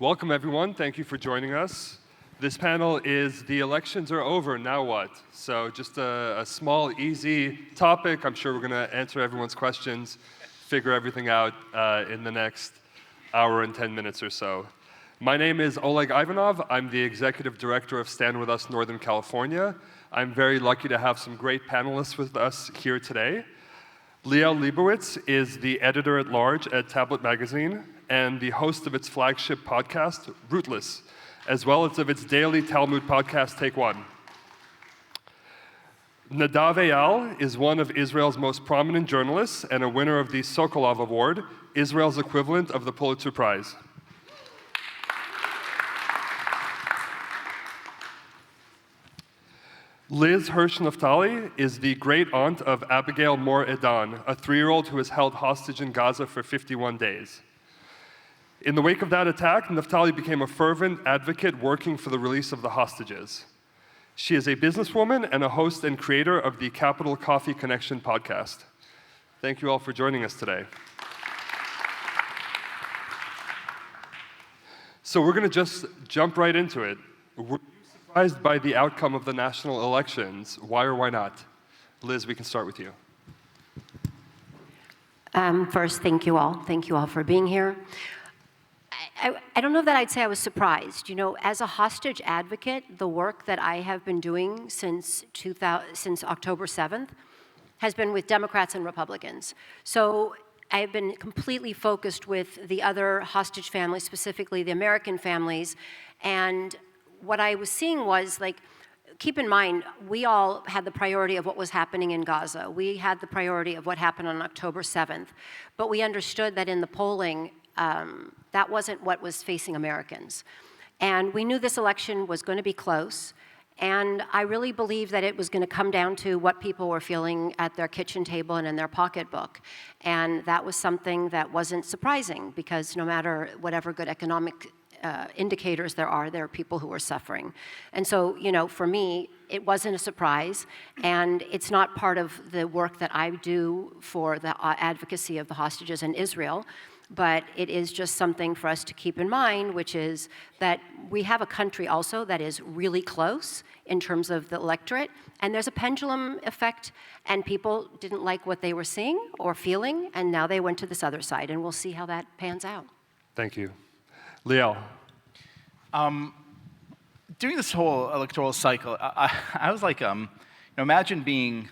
Welcome, everyone. Thank you for joining us. This panel is The Elections Are Over, Now What? So just a small, easy topic. I'm sure we're going to answer everyone's questions, figure everything out in the next hour and 10 minutes or so. My name is Oleg Ivanov. I'm the Executive Director of Stand With Us Northern California. I'm very lucky to have some great panelists with us here today. Liel Leibovitz is the editor-at-large at Tablet Magazine and the host of its flagship podcast, Rootless, as well as of its daily Talmud podcast, Take One. Nadav Eyal is one of Israel's most prominent journalists and a winner of the Sokolov Award, Israel's equivalent of the Pulitzer Prize. Liz Hirsch Naftali is the great aunt of Abigail Mor Edan, a 3-year-old who was held hostage in Gaza for 51 days. In the wake of that attack, Naftali became a fervent advocate working for the release of the hostages. She is a businesswoman and a host and creator of the Capital Coffee Connection podcast. Thank you all for joining us today. So we're going to just jump right into it. Were you surprised by the outcome of the national elections? Why or why not? Liz, we can start with you. First, thank you all. Thank you all for being here. I don't know that I'd say I was surprised. You know, as a hostage advocate, the work that I have been doing since October 7th has been with Democrats and Republicans. So I have been completely focused with the other hostage families, specifically the American families. And what I was seeing was, like, keep in mind, we all had the priority of what was happening in Gaza. We had the priority of what happened on October 7th. But we understood that in the polling, that wasn't what was facing Americans. And we knew this election was going to be close. And I really believed that it was going to come down to what people were feeling at their kitchen table and in their pocketbook. And that was something that wasn't surprising, because no matter whatever good economic indicators there are people who are suffering. And so, you know, for me, it wasn't a surprise, and it's not part of the work that I do for the advocacy of the hostages in Israel, but it is just something for us to keep in mind, which is that we have a country also that is really close in terms of the electorate, and there's a pendulum effect, and people didn't like what they were seeing or feeling, and now they went to this other side, and we'll see how that pans out. Thank you. Liel. During this whole electoral cycle, I was like, imagine being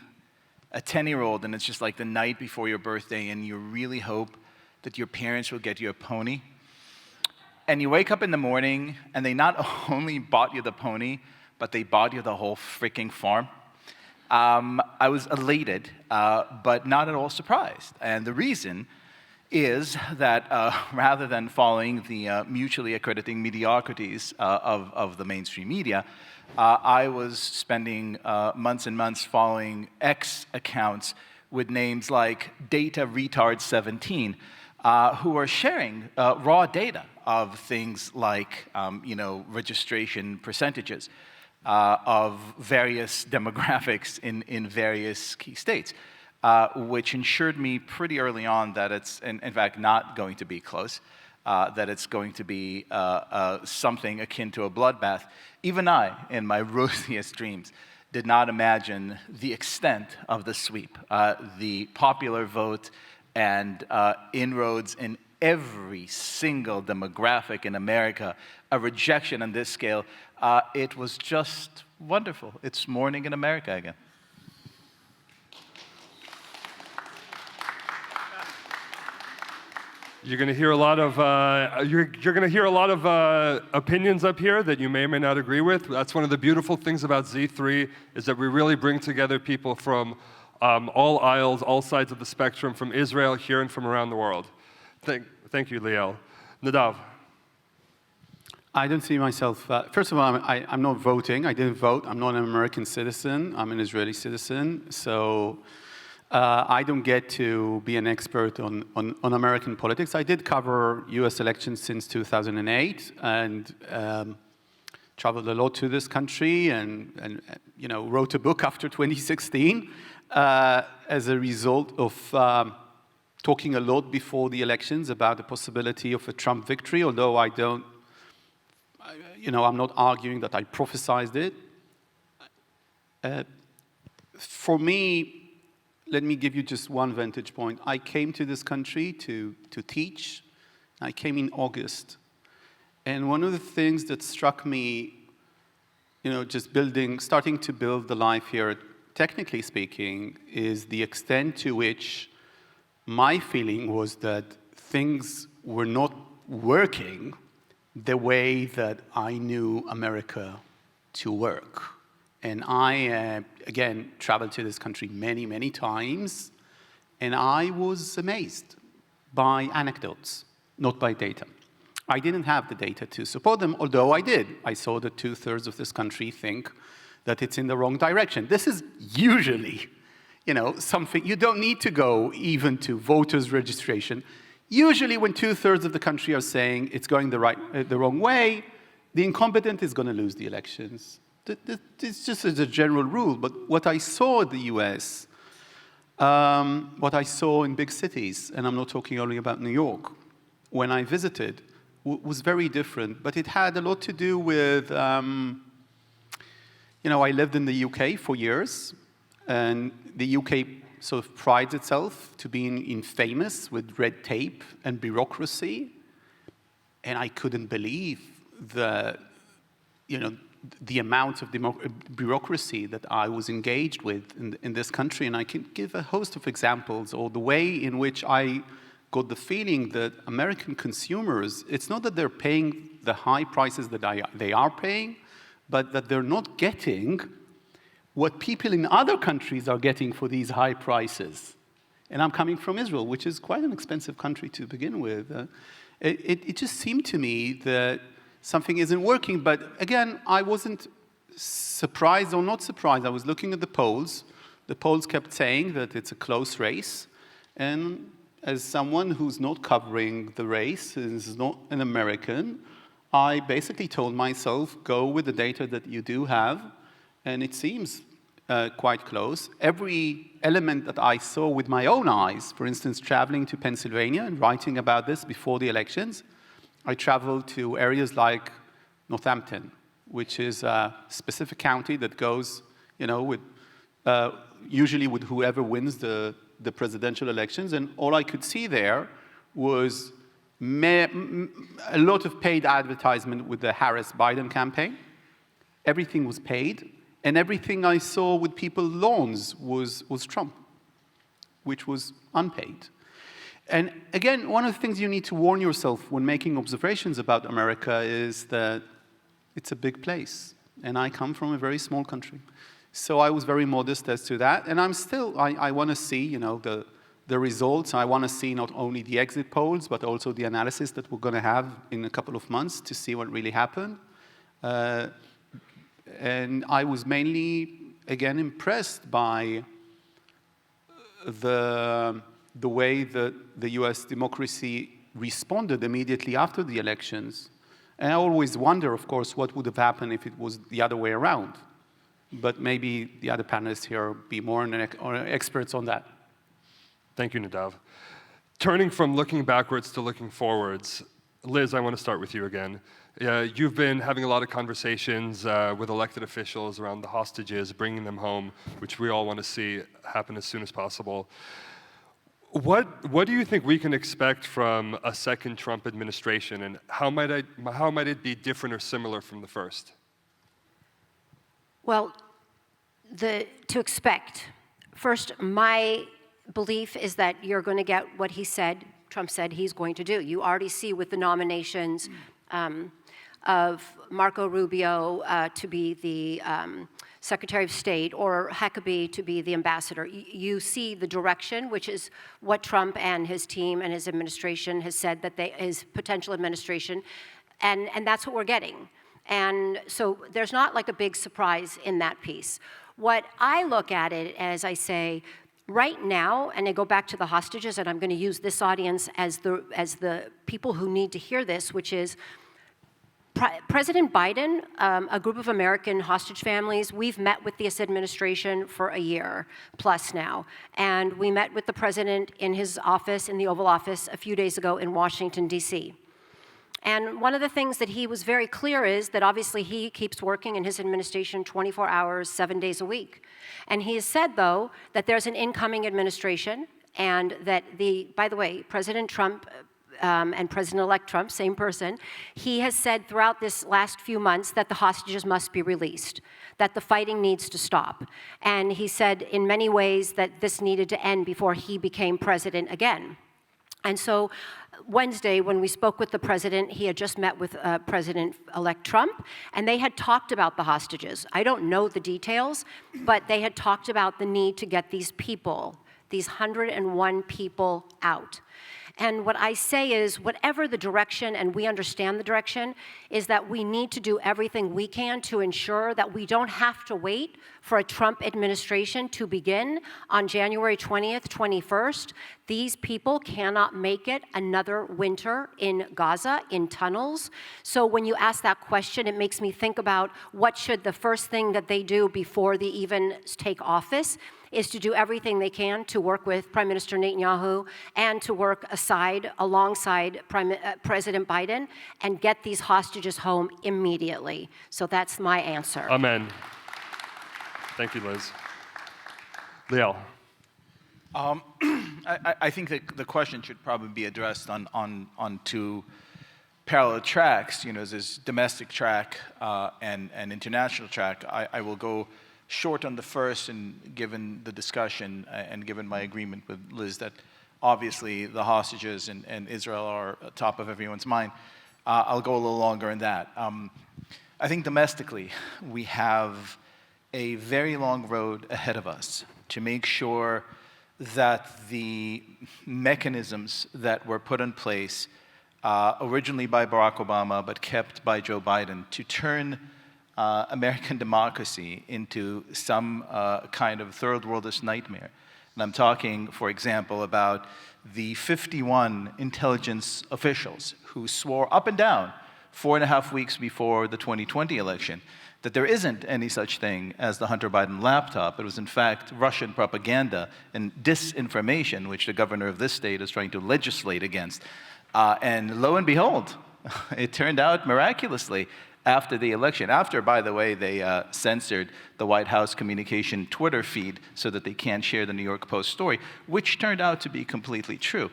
a 10-year-old and it's just like the night before your birthday and you really hope that your parents will get you a pony. And you wake up in the morning and they not only bought you the pony, but they bought you the whole freaking farm. I was elated, but not at all surprised. And the reason is that rather than following the mutually accrediting mediocrities of the mainstream media, I was spending months and months following X accounts with names like Data Retard 17, who are sharing raw data of things like, registration percentages of various demographics in various key states. Which ensured me pretty early on that it's, in fact, not going to be close, that it's going to be something akin to a bloodbath. Even I, in my rosiest dreams, did not imagine the extent of the sweep, the popular vote, and inroads in every single demographic in America, a rejection on this scale. It was just wonderful. It's morning in America again. You're going to hear a lot of opinions up here that you may or may not agree with. That's one of the beautiful things about Z3, is that we really bring together people from all aisles, all sides of the spectrum, from Israel, here, and from around the world. Thank you, Liel. Nadav. I don't see myself, first of all, I'm not voting. I didn't vote. I'm not an American citizen. I'm an Israeli citizen. So I don't get to be an expert on American politics. I did cover US elections since 2008 and traveled a lot to this country and wrote a book after 2016 as a result of talking a lot before the elections about the possibility of a Trump victory, although I don't I'm not arguing that I prophesized it. For me, let me give you just one vantage point. I came to this country to teach. I came in August. And one of the things that struck me, just starting to build the life here, technically speaking, is the extent to which my feeling was that things were not working the way that I knew America to work. And I, again, traveled to this country many, many times, and I was amazed by anecdotes, not by data. I didn't have the data to support them, although I did. I saw that 2/3 of this country think that it's in the wrong direction. This is usually, something, you don't need to go even to voters' registration. Usually when 2/3 of the country are saying it's going the wrong way, the incompetent is going to lose the elections. It's just as a general rule. But what I saw in the US, what I saw in big cities, and I'm not talking only about New York, when I visited, was very different. But it had a lot to do with, I lived in the UK for years, and the UK sort of prides itself to being famous with red tape and bureaucracy. And I couldn't believe the amount of bureaucracy that I was engaged with in this country. And I can give a host of examples, or the way in which I got the feeling that American consumers, it's not that they're paying the high prices that they are paying, but that they're not getting what people in other countries are getting for these high prices. And I'm coming from Israel, which is quite an expensive country to begin with. It just seemed to me that something isn't working. But again, I wasn't surprised or not surprised. I was looking at the polls. The polls kept saying that it's a close race. And as someone who's not covering the race, is not an American, I basically told myself, go with the data that you do have. And it seems quite close. Every element that I saw with my own eyes, for instance, traveling to Pennsylvania and writing about this before the elections, I traveled to areas like Northampton, which is a specific county that goes, with usually with whoever wins the presidential elections. And all I could see there was a lot of paid advertisement with the Harris-Biden campaign. Everything was paid. And everything I saw with people's lawns was Trump, which was unpaid. And again, one of the things you need to warn yourself when making observations about America is that it's a big place. And I come from a very small country. So I was very modest as to that. And I want to see, the results. I want to see not only the exit polls, but also the analysis that we're going to have in a couple of months to see what really happened. And I was mainly, again, impressed by the way that the US democracy responded immediately after the elections. And I always wonder, of course, what would have happened if it was the other way around. But maybe the other panelists here be more experts on that. Thank you, Nadav. Turning from looking backwards to looking forwards, Liz, I want to start with you again. You've been having a lot of conversations with elected officials around the hostages, bringing them home, which we all want to see happen as soon as possible. What do you think we can expect from a second Trump administration, and how might it be different or similar from the first? Well, to expect, first, my belief is that you're going to get what Trump said he's going to do. You already see with the nominations of Marco Rubio to be the Secretary of State or Huckabee to be the ambassador. You see the direction, which is what Trump and his team and his administration has said that his potential administration, and that's what we're getting. And so there's not like a big surprise in that piece. What I look at it as I say, right now, and I go back to the hostages, and I'm going to use this audience as the people who need to hear this, which is President Biden, a group of American hostage families, we've met with this administration for a year plus now. And we met with the president in his office, in the Oval Office, a few days ago in Washington, D.C. And one of the things that he was very clear is that obviously he keeps working in his administration 24 hours, 7 days a week. And he has said, though, that there's an incoming administration and that by the way, President Trump and President-elect Trump, same person, he has said throughout this last few months that the hostages must be released, that the fighting needs to stop. And he said in many ways that this needed to end before he became president again. And so Wednesday, when we spoke with the president, he had just met with President-elect Trump, and they had talked about the hostages. I don't know the details, but they had talked about the need to get these people, these 101 people out. And what I say is, whatever the direction, and we understand the direction, is that we need to do everything we can to ensure that we don't have to wait for a Trump administration to begin on January 20th, 21st. These people cannot make it another winter in Gaza, in tunnels. So when you ask that question, it makes me think about what should the first thing that they do before they even take office is to do everything they can to work with Prime Minister Netanyahu and to work alongside President Biden and get these hostages home immediately. So that's my answer. Amen. Thank you, Liz. Liel. I think that the question should probably be addressed on two parallel tracks. You know, there's domestic track and international track. I will go short on the first, and given the discussion and given my agreement with Liz that obviously the hostages and Israel are top of everyone's mind, I'll go a little longer in that. I think domestically, we have a very long road ahead of us to make sure that the mechanisms that were put in place originally by Barack Obama but kept by Joe Biden to turn American democracy into some kind of third worldist nightmare. And I'm talking, for example, about the 51 intelligence officials who swore up and down 4.5 weeks before the 2020 election that there isn't any such thing as the Hunter Biden laptop. It was in fact Russian propaganda and disinformation, which the governor of this state is trying to legislate against. And lo and behold, it turned out miraculously after the election, after, by the way, they censored the White House communication Twitter feed so that they can't share the New York Post story, which turned out to be completely true.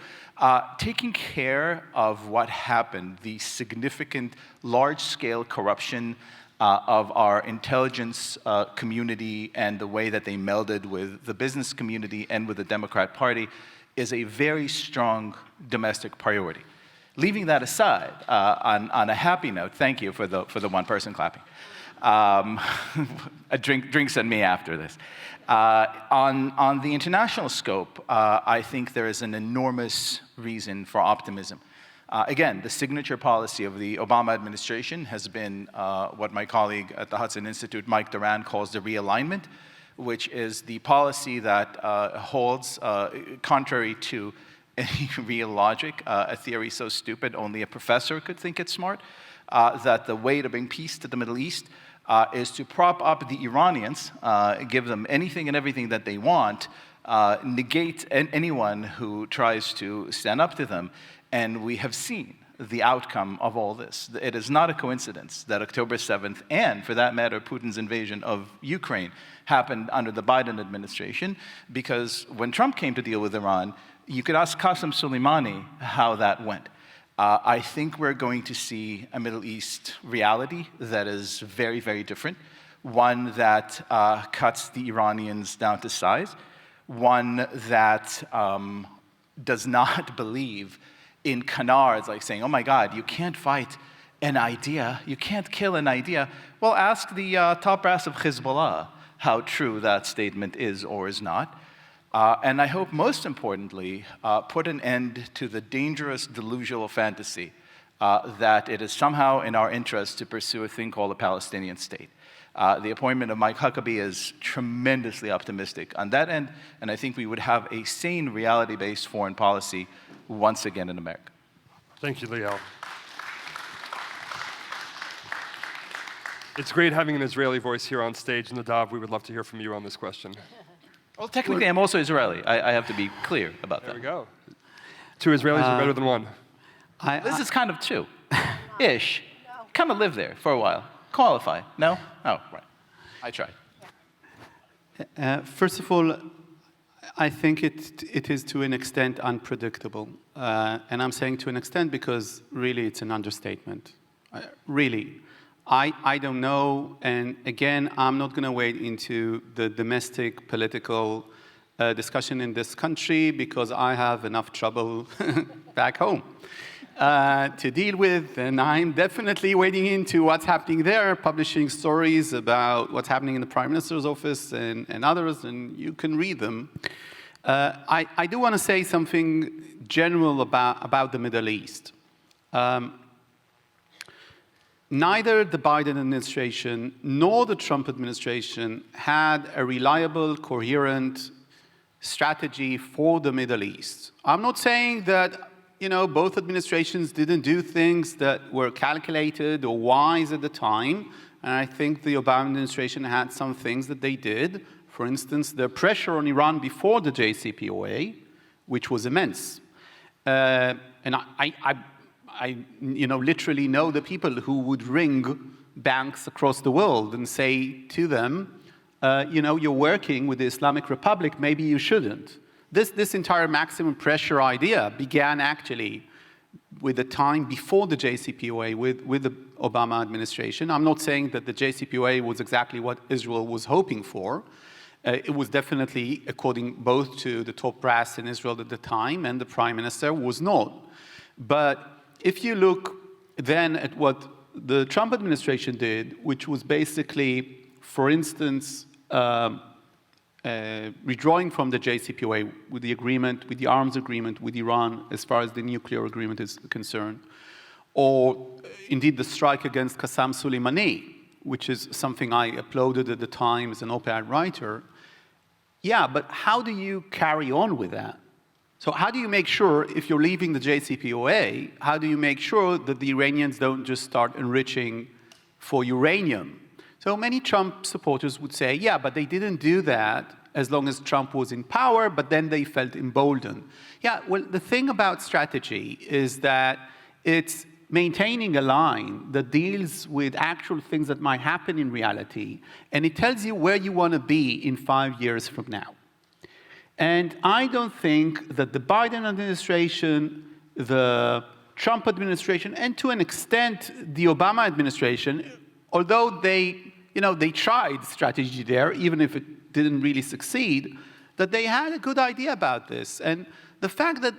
Taking care of what happened, the significant large-scale corruption of our intelligence community and the way that they melded with the business community and with the Democrat Party is a very strong domestic priority. Leaving that aside, on a happy note, thank you for the one person clapping. Drinks on me after this. On the international scope, I think there is an enormous reason for optimism. Again, the signature policy of the Obama administration has been what my colleague at the Hudson Institute, Mike Duran, calls the realignment, which is the policy that holds, contrary to any real logic, a theory so stupid only a professor could think it's smart, that the way to bring peace to the Middle East is to prop up the Iranians, give them anything and everything that they want, negate anyone who tries to stand up to them. And we have seen the outcome of all this. It is not a coincidence that October 7th, and for that matter, Putin's invasion of Ukraine, happened under the Biden administration, because when Trump came to deal with Iran, you could ask Qasem Soleimani how that went. I think we're going to see a Middle East reality that is very, very different, one that cuts the Iranians down to size, one that does not believe in canards, like saying, oh my God, you can't fight an idea, you can't kill an idea. Well, ask the top brass of Hezbollah how true that statement is or is not. And I hope, most importantly, put an end to the dangerous delusional fantasy that it is somehow in our interest to pursue a thing called a Palestinian state. The appointment of Mike Huckabee is tremendously optimistic on that end, and I think we would have a sane, reality-based foreign policy once again in America. Thank you, Liel. It's great having an Israeli voice here on stage. Nadav, we would love to hear from you on this question. Well, technically, I'm also Israeli. I have to be clear about that. There we go. Two Israelis are better than one. This is kind of two. Ish. Come and live there for a while. Qualify. No? Oh, right. I tried. First of all, I think it is to an extent unpredictable. And I'm saying to an extent because really it's an understatement. Really. I don't know, and again, I'm not going to wade into the domestic political discussion in this country because I have enough trouble back home to deal with, and I'm definitely wading into what's happening there, publishing stories about what's happening in the Prime Minister's office and others, and you can read them. I do want to say something general about the Middle East. Neither the Biden administration nor the Trump administration had a reliable, coherent strategy for the Middle East. I'm not saying that, both administrations didn't do things that were calculated or wise at the time, and I think the Obama administration had some things that they did. For instance, the pressure on Iran before the JCPOA, which was immense. And I literally know the people who would ring banks across the world and say to them, you're working with the Islamic Republic, maybe you shouldn't. This entire maximum pressure idea began actually with the time before the JCPOA with the Obama administration. I'm not saying that the JCPOA was exactly what Israel was hoping for. It was definitely, according both to the top brass in Israel at the time and the Prime Minister, was not. But if you look then at what the Trump administration did, which was basically, for instance, withdrawing from the JCPOA with the agreement, with the arms agreement with Iran as far as the nuclear agreement is concerned, or indeed the strike against Qasem Soleimani, which is something I uploaded at the time as an op-ed writer. Yeah, but how do you carry on with that? So how do you make sure, if you're leaving the JCPOA, how do you make sure that the Iranians don't just start enriching for uranium? So many Trump supporters would say, yeah, but they didn't do that as long as Trump was in power, but then they felt emboldened. Yeah, well, the thing about strategy is that it's maintaining a line that deals with actual things that might happen in reality, and it tells you where you want to be in 5 years from now. And I don't think that the Biden administration, the Trump administration, and to an extent the Obama administration, although they tried strategy there, even if it didn't really succeed, that they had a good idea about this. And the fact that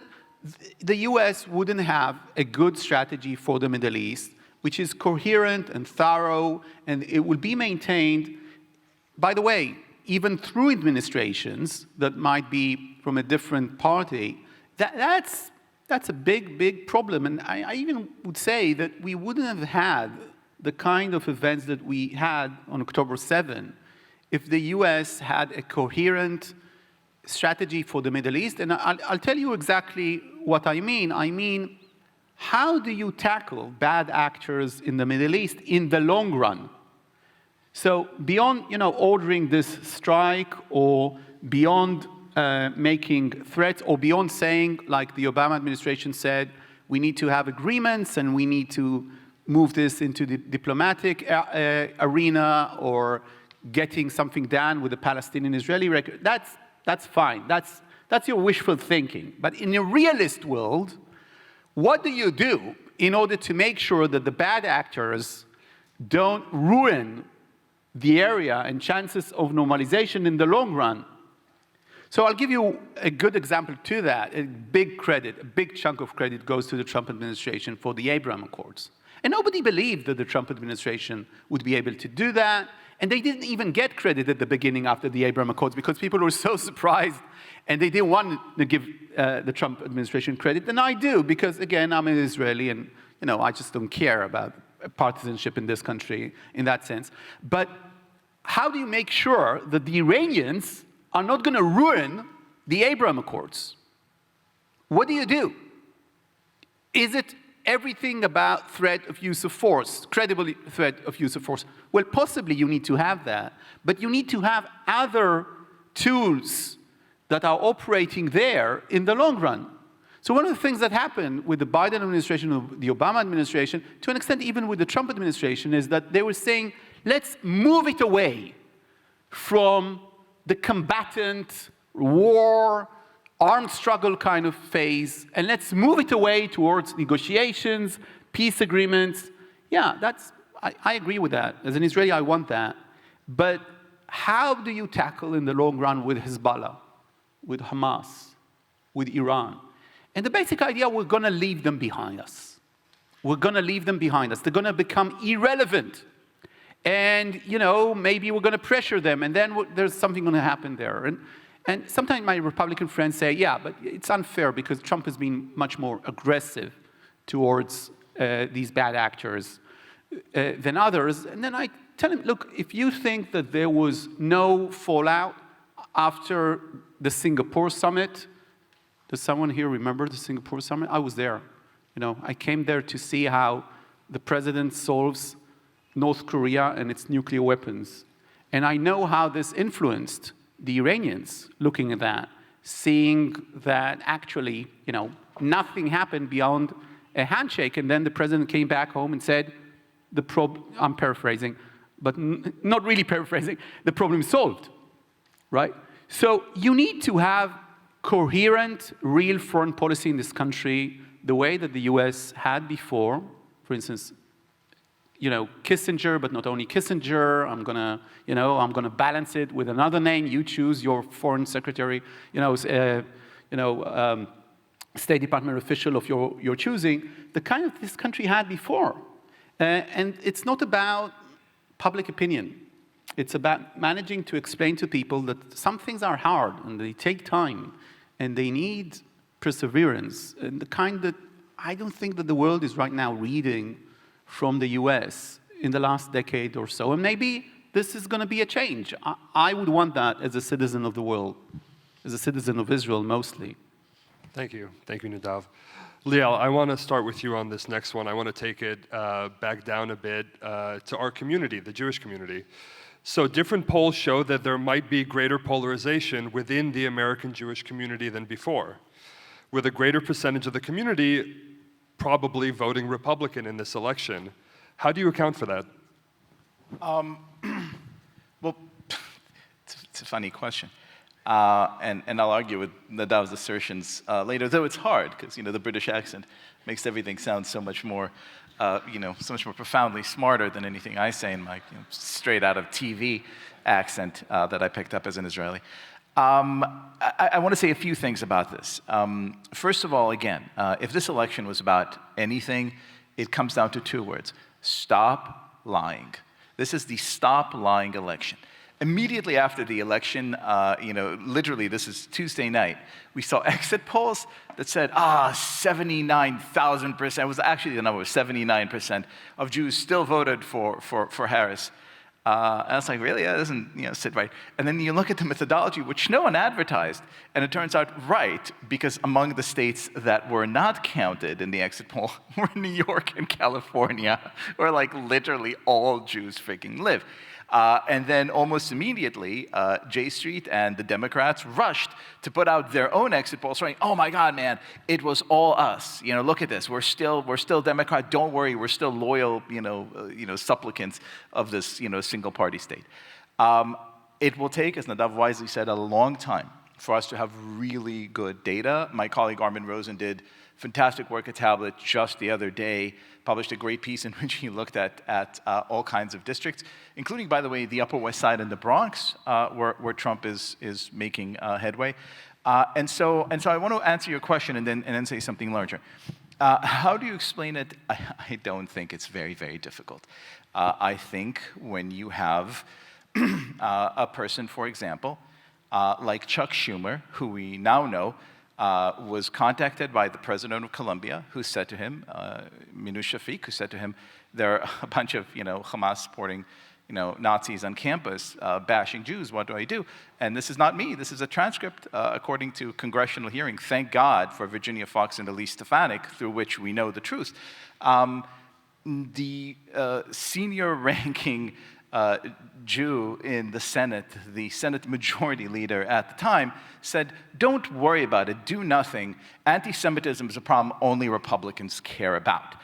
the US wouldn't have a good strategy for the Middle East, which is coherent and thorough, and it will be maintained, by the way, even through administrations that might be from a different party, that's a big, big problem. And I even would say that we wouldn't have had the kind of events that we had on October 7 if the US had a coherent strategy for the Middle East. And I'll tell you exactly what I mean. I mean, how do you tackle bad actors in the Middle East in the long run? So beyond, ordering this strike, or beyond making threats, or beyond saying, like the Obama administration said, we need to have agreements and we need to move this into the diplomatic arena, or getting something done with the Palestinian-Israeli record, that's fine. That's your wishful thinking. But in a realist world, what do you do in order to make sure that the bad actors don't ruin the area and chances of normalization in the long run? So I'll give you a good example to that. A big chunk of credit goes to the Trump administration for the Abraham Accords. And nobody believed that the Trump administration would be able to do that. And they didn't even get credit at the beginning after the Abraham Accords because people were so surprised and they didn't want to give the Trump administration credit. And I do, because again, I'm an Israeli and I just don't care about partisanship in this country in that sense. But how do you make sure that the Iranians are not going to ruin the Abraham Accords? What do you do? Is it everything about threat of use of force, credible threat of use of force? Well, possibly you need to have that, but you need to have other tools that are operating there in the long run. So one of the things that happened with the Biden administration, or the Obama administration, to an extent even with the Trump administration, is that they were saying, let's move it away from the combatant, war, armed struggle kind of phase, and let's move it away towards negotiations, peace agreements. Yeah, I agree with that. As an Israeli, I want that. But how do you tackle in the long run with Hezbollah, with Hamas, with Iran? And the basic idea, we're going to leave them behind us. We're going to leave them behind us. They're going to become irrelevant. And, maybe we're going to pressure them, and then there's something going to happen there. And sometimes my Republican friends say, yeah, but it's unfair because Trump has been much more aggressive towards these bad actors than others. And then I tell him, look, if you think that there was no fallout after the Singapore summit, does someone here remember the Singapore summit? I was there. I came there to see how the president solves North Korea and its nuclear weapons. And I know how this influenced the Iranians looking at that, seeing that actually, nothing happened beyond a handshake. And then the president came back home and said, I'm paraphrasing, but not really paraphrasing, the problem is solved, right? So you need to have coherent, real foreign policy in this country, the way that the US had before. For instance, Kissinger, but not only Kissinger. I'm gonna balance it with another name. You choose your foreign secretary, State Department official of your choosing. The kind of this country had before, and it's not about public opinion. It's about managing to explain to people that some things are hard and they take time, and they need perseverance, and the kind that I don't think that the world is right now reading from the US in the last decade or so. And maybe this is going to be a change. I would want that as a citizen of the world, as a citizen of Israel mostly. Thank you. Thank you, Nadav. Liel, I want to start with you on this next one. I want to take it back down a bit to our community, the Jewish community. So different polls show that there might be greater polarization within the American Jewish community than before, with a greater percentage of the community probably voting Republican in this election. How do you account for that? Well, it's a funny question. And I'll argue with Nadav's assertions later, though it's hard, because the British accent makes everything sound so much more, so much more profoundly smarter than anything I say in my straight out of TV accent that I picked up as an Israeli. I want to say a few things about this. First of all, again, if this election was about anything, it comes down to two words: stop lying. This is the stop lying election. Immediately after the election, literally this is Tuesday night, we saw exit polls that said, 79,000%, it was actually the number was 79% of Jews still voted for Harris. And I was like, really? That doesn't sit right. And then you look at the methodology, which no one advertised, and it turns out right, because among the states that were not counted in the exit poll were New York and California, where literally all Jews freaking live. And then almost immediately, J Street and the Democrats rushed to put out their own exit polls saying, oh my God, man, it was all us. Look at this. We're still Democrat. Don't worry. We're still loyal, supplicants of this, single party state. It will take, as Nadav wisely said, a long time for us to have really good data. My colleague Armin Rosen did fantastic work at Tablet just the other day, published a great piece in which he looked at all kinds of districts, including, by the way, the Upper West Side and the Bronx, where Trump is making headway. And so I want to answer your question and then say something larger. How do you explain it? I don't think it's very, very difficult. I think when you have a person, for example, like Chuck Schumer, who we now know was contacted by the president of Colombia, who said to him, Minouche Shafik, who said to him, there are a bunch of Hamas-supporting Nazis on campus bashing Jews. What do I do? And this is not me. This is a transcript according to congressional hearing. Thank God for Virginia Fox and Elise Stefanik, through which we know the truth. The senior-ranking Jew in the Senate majority leader at the time, said, "Don't worry about it, do nothing. Anti-Semitism is a problem only Republicans care about.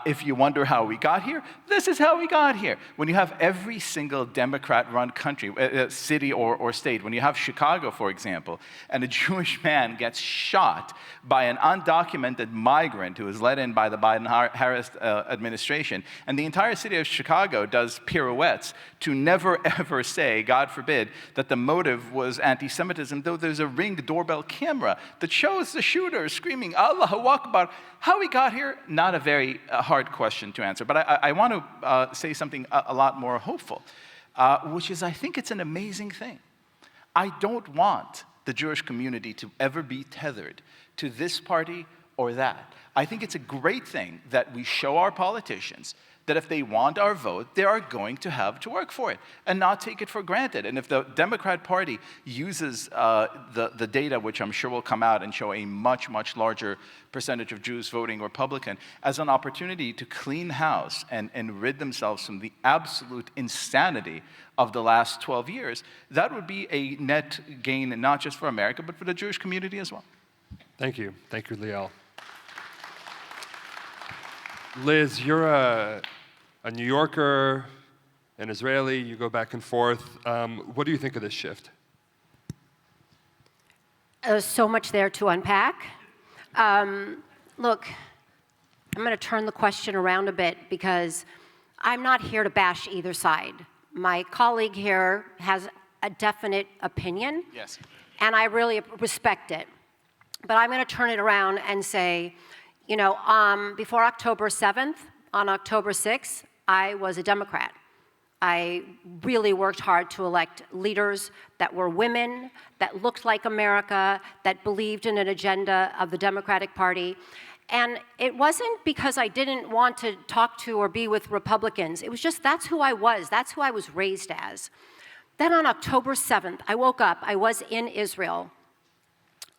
If you wonder how we got here, this is how we got here." When you have every single Democrat-run country, city or state, when you have Chicago, for example, and a Jewish man gets shot by an undocumented migrant who was let in by the Biden-Harris administration, and the entire city of Chicago does pirouettes to never ever say, God forbid, that the motive was anti-Semitism, though there's a Ring doorbell camera that shows the shooter screaming, Allahu Akbar. How we got here, not a very hard question to answer. But I want to say something a lot more hopeful, which is I think it's an amazing thing. I don't want the Jewish community to ever be tethered to this party or that. I think it's a great thing that we show our politicians that if they want our vote, they are going to have to work for it and not take it for granted. And if the Democrat Party uses the data, which I'm sure will come out and show a much, much larger percentage of Jews voting Republican, as an opportunity to clean house and rid themselves from the absolute insanity of the last 12 years, that would be a net gain, not just for America, but for the Jewish community as well. Thank you. Thank you, Liel. Liz, you're a New Yorker, an Israeli, you go back and forth. What do you think of this shift? So much there to unpack. Look, I'm going to turn the question around a bit because I'm not here to bash either side. My colleague here has a definite opinion, Yes. and I really respect it. But I'm going to turn it around and say, you know, before October 7th, on October 6th, I was a Democrat. I really worked hard to elect leaders that were women, that looked like America, that believed in an agenda of the Democratic Party. And it wasn't because I didn't want to talk to or be with Republicans. It was just that's who I was. That's who I was raised as. Then on October 7th, I woke up. I was in Israel.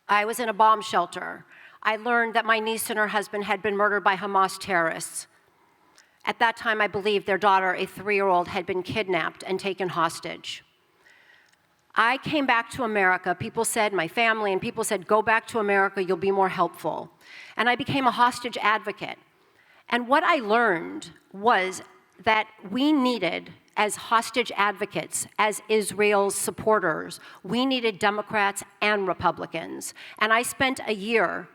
I was in a bomb shelter. I learned that my niece and her husband had been murdered by Hamas terrorists. At that time, I believed their daughter, a 3-year-old, had been kidnapped and taken hostage. I came back to America. People said, my family and people said, go back to America, you'll be more helpful. And I became a hostage advocate. And what I learned was that we needed, as hostage advocates, as Israel's supporters, we needed Democrats and Republicans. And I spent a year,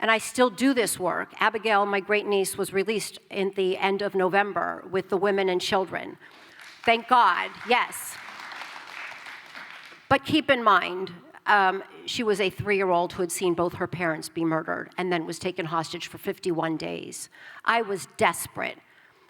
and I still do this work. Abigail, my great niece, was released at the end of November with the women and children. Thank God, yes. But keep in mind, she was a 3-year-old who had seen both her parents be murdered and then was taken hostage for 51 days. I was desperate.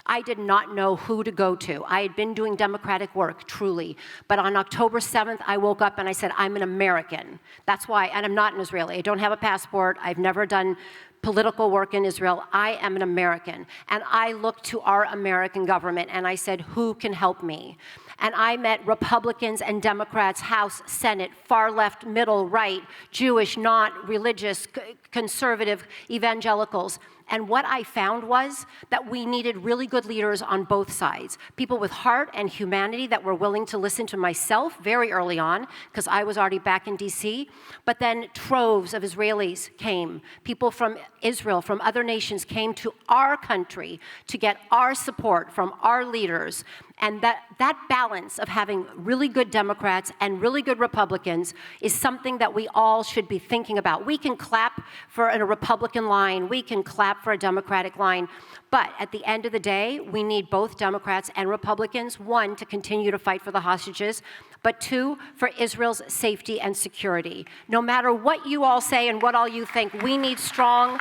I did not know who to go to. I had been doing Democratic work, truly. But on October 7th, I woke up and I said, I'm an American. That's why, and I'm not an Israeli. I don't have a passport. I've never done political work in Israel. I am an American. And I looked to our American government and I said, who can help me? And I met Republicans and Democrats, House, Senate, far left, middle, right, Jewish, not religious, conservative, evangelicals. And what I found was that we needed really good leaders on both sides, people with heart and humanity that were willing to listen to myself very early on, because I was already back in DC, but then troves of Israelis came. People from Israel, from other nations came to our country to get our support from our leaders. And that balance of having really good Democrats and really good Republicans is something that we all should be thinking about. We can clap for a Republican line, we can clap for a Democratic line, but at the end of the day, we need both Democrats and Republicans, 1, to continue to fight for the hostages, but 2, for Israel's safety and security. No matter what you all say and what all you think, we need strong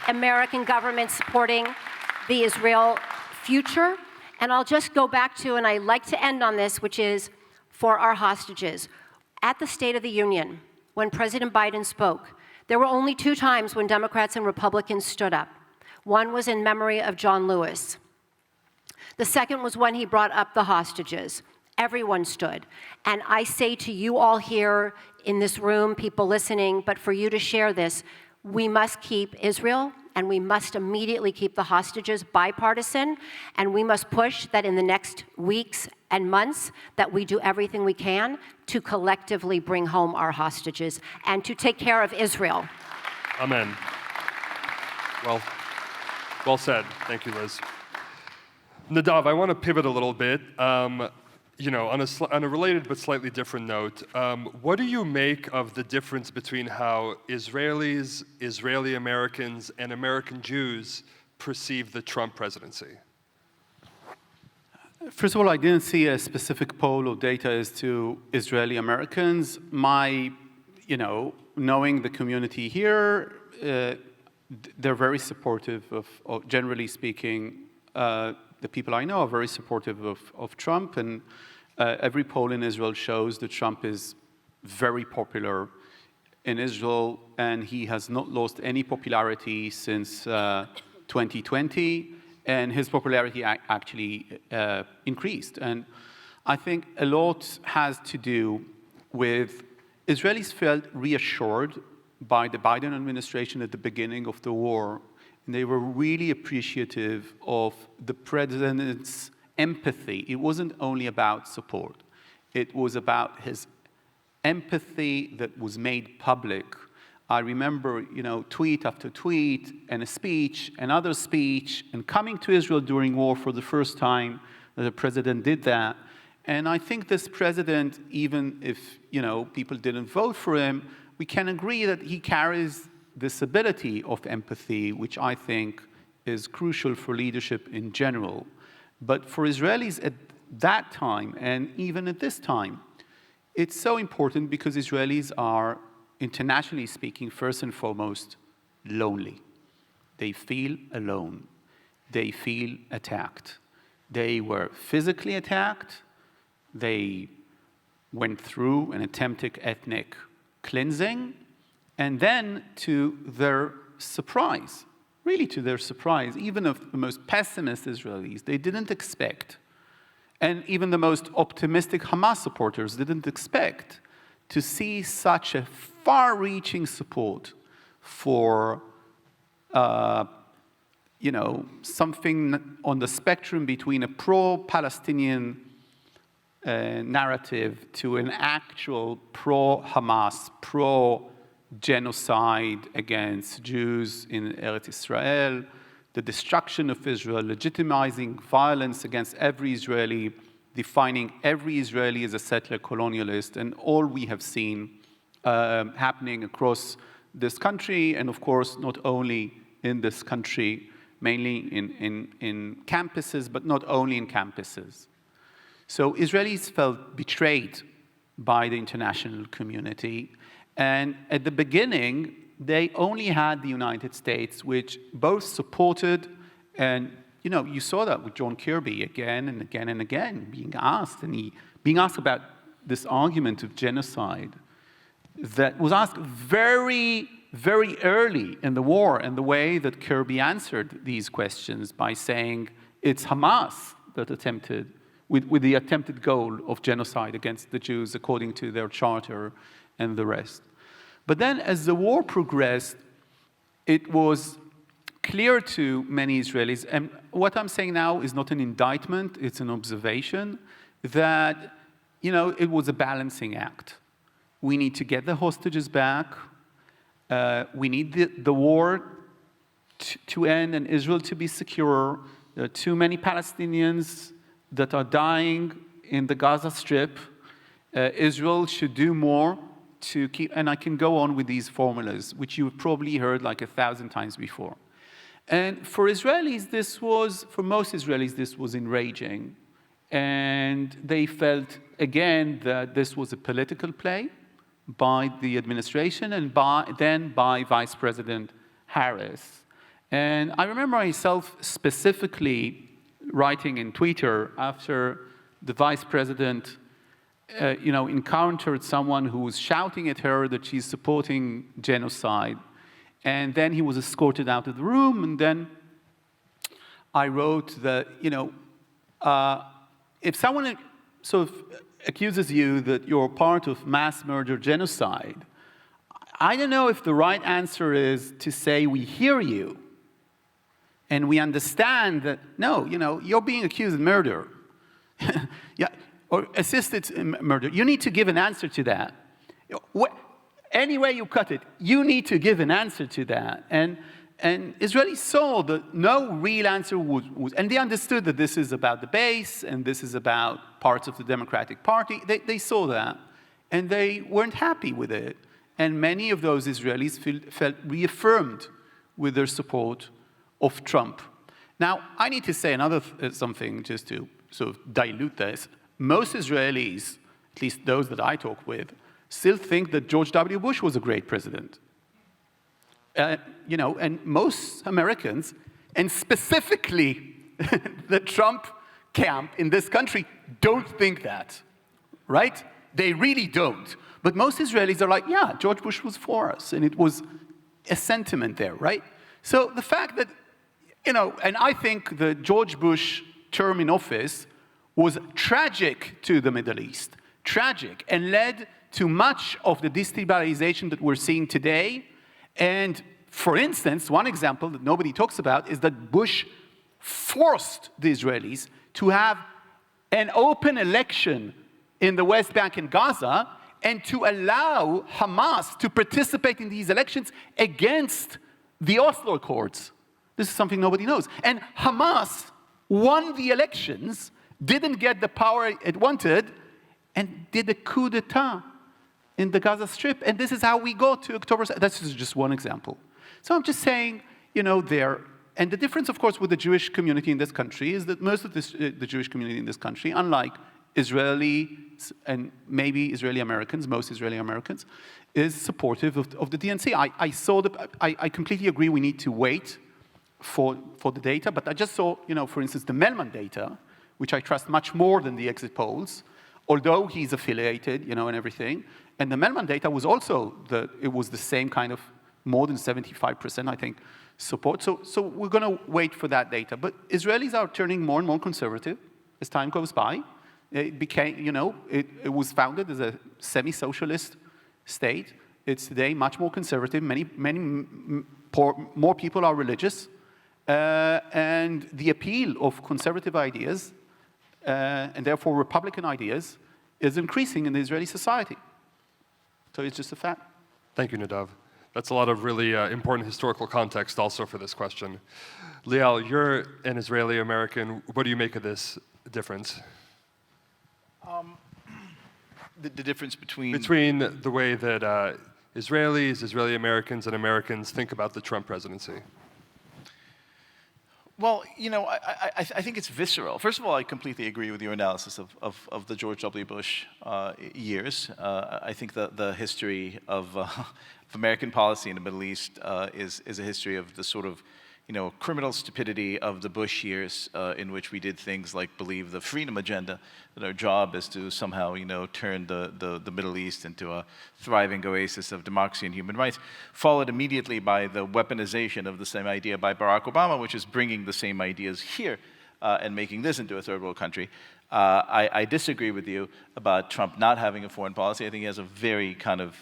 American government supporting the Israel future. And I'll just go back to, and I like to end on this, which is for our hostages. At the State of the Union, when President Biden spoke, there were only 2 times when Democrats and Republicans stood up. One was in memory of John Lewis. The second was when he brought up the hostages. Everyone stood. And I say to you all here in this room, people listening, but for you to share this, we must keep Israel and we must immediately keep the hostages bipartisan, and we must push that in the next weeks and months that we do everything we can to collectively bring home our hostages and to take care of Israel. Amen. Well said. Thank you, Liz. Nadav, I want to pivot a little bit. On a related but slightly different note, what do you make of the difference between how Israelis, Israeli Americans, and American Jews perceive the Trump presidency? First of all, I didn't see a specific poll or data as to Israeli Americans. Knowing the community here, they're very supportive of generally speaking, the people I know are very supportive of Trump, and every poll in Israel shows that Trump is very popular in Israel, and he has not lost any popularity since 2020, and his popularity actually increased. And I think a lot has to do with Israelis felt reassured by the Biden administration at the beginning of the war. And they were really appreciative of the president's empathy. It wasn't only about support. It was about his empathy that was made public. I remember, tweet after tweet and a speech, another speech, and coming to Israel during war for the first time that the president did that. And I think this president, even if, people didn't vote for him, we can agree that he carries this ability of empathy, which I think is crucial for leadership in general. But for Israelis at that time, and even at this time, it's so important because Israelis are, internationally speaking, first and foremost, lonely. They feel alone. They feel attacked. They were physically attacked. They went through an attempted ethnic cleansing. And then, to their surprise, really to their surprise, even of the most pessimist Israelis, they didn't expect, and even the most optimistic Hamas supporters didn't expect, to see such a far-reaching support for, something on the spectrum between a pro-Palestinian narrative to an actual pro-Hamas, pro-genocide against Jews in Eretz Israel, the destruction of Israel, legitimizing violence against every Israeli, defining every Israeli as a settler colonialist, and all we have seen happening across this country, and of course, not only in this country, mainly in campuses, but not only in campuses. So Israelis felt betrayed by the international community. And at the beginning, they only had the United States, which both supported, and you saw that with John Kirby again and again and again, being asked about this argument of genocide that was asked very, very early in the war, and the way that Kirby answered these questions by saying it's Hamas that attempted, with the attempted goal of genocide against the Jews according to their charter and the rest. But then as the war progressed, it was clear to many Israelis, and what I'm saying now is not an indictment, it's an observation, that it was a balancing act. We need to get the hostages back. We need the war to end and Israel to be secure. There are too many Palestinians that are dying in the Gaza Strip. Israel should do more to keep, and I can go on with these formulas, which you've probably heard like 1,000 times before. And for Israelis, for most Israelis, this was enraging. And they felt, again, that this was a political play by the administration and then by Vice President Harris. And I remember myself specifically writing in Twitter after the Vice President encountered someone who was shouting at her that she's supporting genocide. And then he was escorted out of the room, and then I wrote that, if someone sort of accuses you that you're part of mass murder genocide, I don't know if the right answer is to say, we hear you, and we understand that, no, you're being accused of murder, yeah, or assisted murder, you need to give an answer to that. Any way you cut it, you need to give an answer to that. And Israelis saw that no real answer was, and they understood that this is about the base, and this is about parts of the Democratic Party. They saw that, and they weren't happy with it. And many of those Israelis felt reaffirmed with their support of Trump. Now, I need to say another something just to sort of dilute this. Most Israelis, at least those that I talk with, still think that George W. Bush was a great president. And most Americans, and specifically the Trump camp in this country, don't think that, right? They really don't. But most Israelis are like, yeah, George Bush was for us, and it was a sentiment there, right? So the fact that, and I think the George Bush term in office was tragic to the Middle East, tragic, and led to much of the destabilization that we're seeing today. And for instance, one example that nobody talks about is that Bush forced the Israelis to have an open election in the West Bank and Gaza, and to allow Hamas to participate in these elections against the Oslo Accords. This is something nobody knows. And Hamas won the elections, didn't get the power it wanted, and did a coup d'etat in the Gaza Strip. And this is how we got to October. This is just one example. So I'm just saying, there. And the difference, of course, with the Jewish community in this country is that most of the Jewish community in this country, unlike Israeli and maybe Israeli Americans, most Israeli Americans, is supportive of the DNC. I completely agree we need to wait for the data, but I just saw, for instance, the Melman data, which I trust much more than the exit polls, although he's affiliated, and everything. And the Melman data was also, it was the same kind of more than 75%, I think, support. So we're going to wait for that data. But Israelis are turning more and more conservative as time goes by. It became, it was founded as a semi-socialist state. It's today much more conservative. Many more people are religious. And the appeal of conservative ideas, and therefore Republican ideas, is increasing in the Israeli society. So it's just a fact. Thank you, Nadav. That's a lot of really important historical context also for this question. Liel, you're an Israeli American. What do you make of this difference? The difference between the way that Israelis, Israeli Americans, and Americans think about the Trump presidency. Well, I think it's visceral. First of all, I completely agree with your analysis of the George W. Bush years. I think the history of American policy in the Middle East is a history of the sort of criminal stupidity of the Bush years, in which we did things like believe the freedom agenda, that our job is to somehow, turn the Middle East into a thriving oasis of democracy and human rights, followed immediately by the weaponization of the same idea by Barack Obama, which is bringing the same ideas here and making this into a third world country. I disagree with you about Trump not having a foreign policy. I think he has a very kind of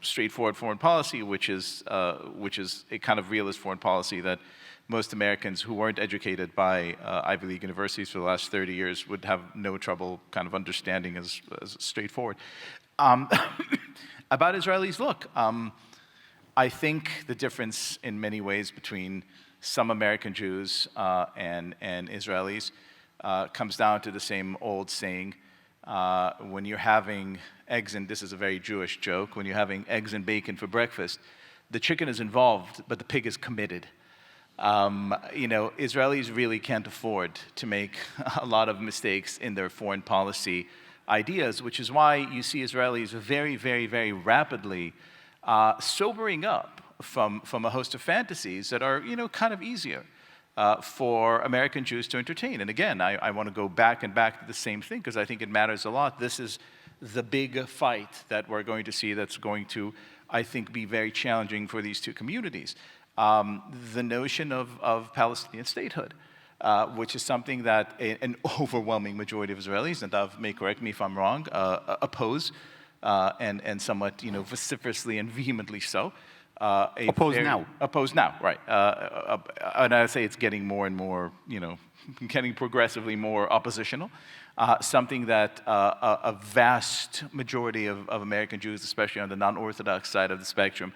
straightforward foreign policy, which is a kind of realist foreign policy that most Americans who weren't educated by Ivy League universities for the last 30 years would have no trouble kind of understanding as straightforward. About Israelis, look, I think the difference in many ways between some American Jews and Israelis comes down to the same old saying, when you're having eggs, and this is a very Jewish joke, when you're having eggs and bacon for breakfast, the chicken is involved, but the pig is committed. Israelis really can't afford to make a lot of mistakes in their foreign policy ideas, which is why you see Israelis very, very, very rapidly sobering up from a host of fantasies that are, kind of easier for American Jews to entertain. And again, I want to go back and back to the same thing because I think it matters a lot. This is the big fight that we're going to see that's going to, I think, be very challenging for these two communities. The notion of Palestinian statehood, which is something that an overwhelming majority of Israelis, Nadav may correct me if I'm wrong, oppose, and somewhat vociferously and vehemently so. Oppose now. Oppose now, right. And I say it's getting more and more, getting progressively more oppositional. Something that a vast majority of American Jews, especially on the non-Orthodox side of the spectrum,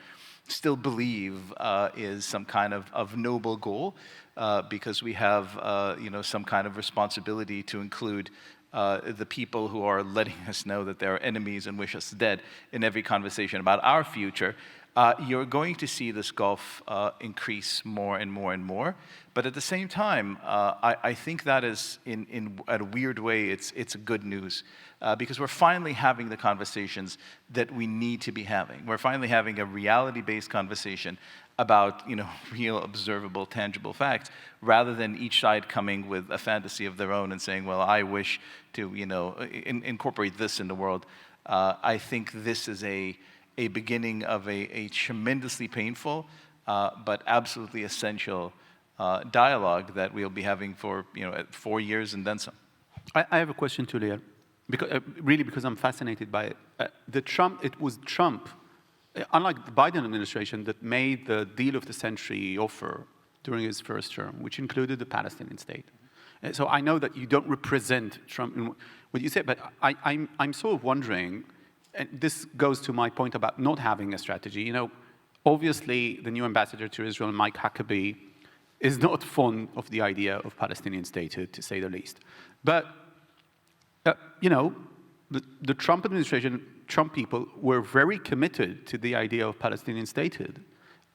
still believe is some kind of noble goal, because we have some kind of responsibility to include the people who are letting us know that they're enemies and wish us dead in every conversation about our future. You're going to see this gulf increase more and more and more. But at the same time, I think that is, in a weird way, it's good news. Because we're finally having the conversations that we need to be having. We're finally having a reality-based conversation about real, observable, tangible facts, rather than each side coming with a fantasy of their own and saying, well, I wish to incorporate this in the world. I think this is a beginning of a tremendously painful but absolutely essential dialogue that we'll be having for 4 years and then some. I have a question to Liel, because I'm fascinated by it. It was Trump, unlike the Biden administration, that made the deal of the century offer during his first term, which included the Palestinian state. So I know that you don't represent Trump in what you say, but I'm sort of wondering, and this goes to my point about not having a strategy. Obviously, the new ambassador to Israel, Mike Huckabee, is not fond of the idea of Palestinian statehood, to say the least. But, the Trump administration, Trump people, were very committed to the idea of Palestinian statehood.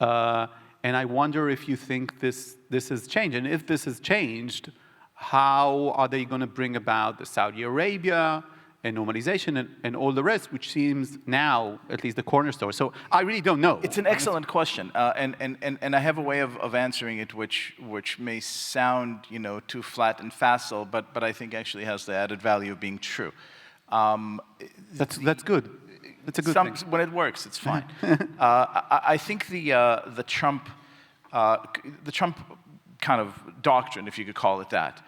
And I wonder if you think this has changed. And if this has changed, how are they going to bring about the Saudi Arabia and normalization and all the rest, which seems now at least the cornerstone? So I really don't know. It's an excellent question, and I have a way of answering it which may sound too flat and facile, but I think actually has the added value of being true. That's good. That's a good thing. When it works, it's fine. I think the Trump kind of doctrine, if you could call it that.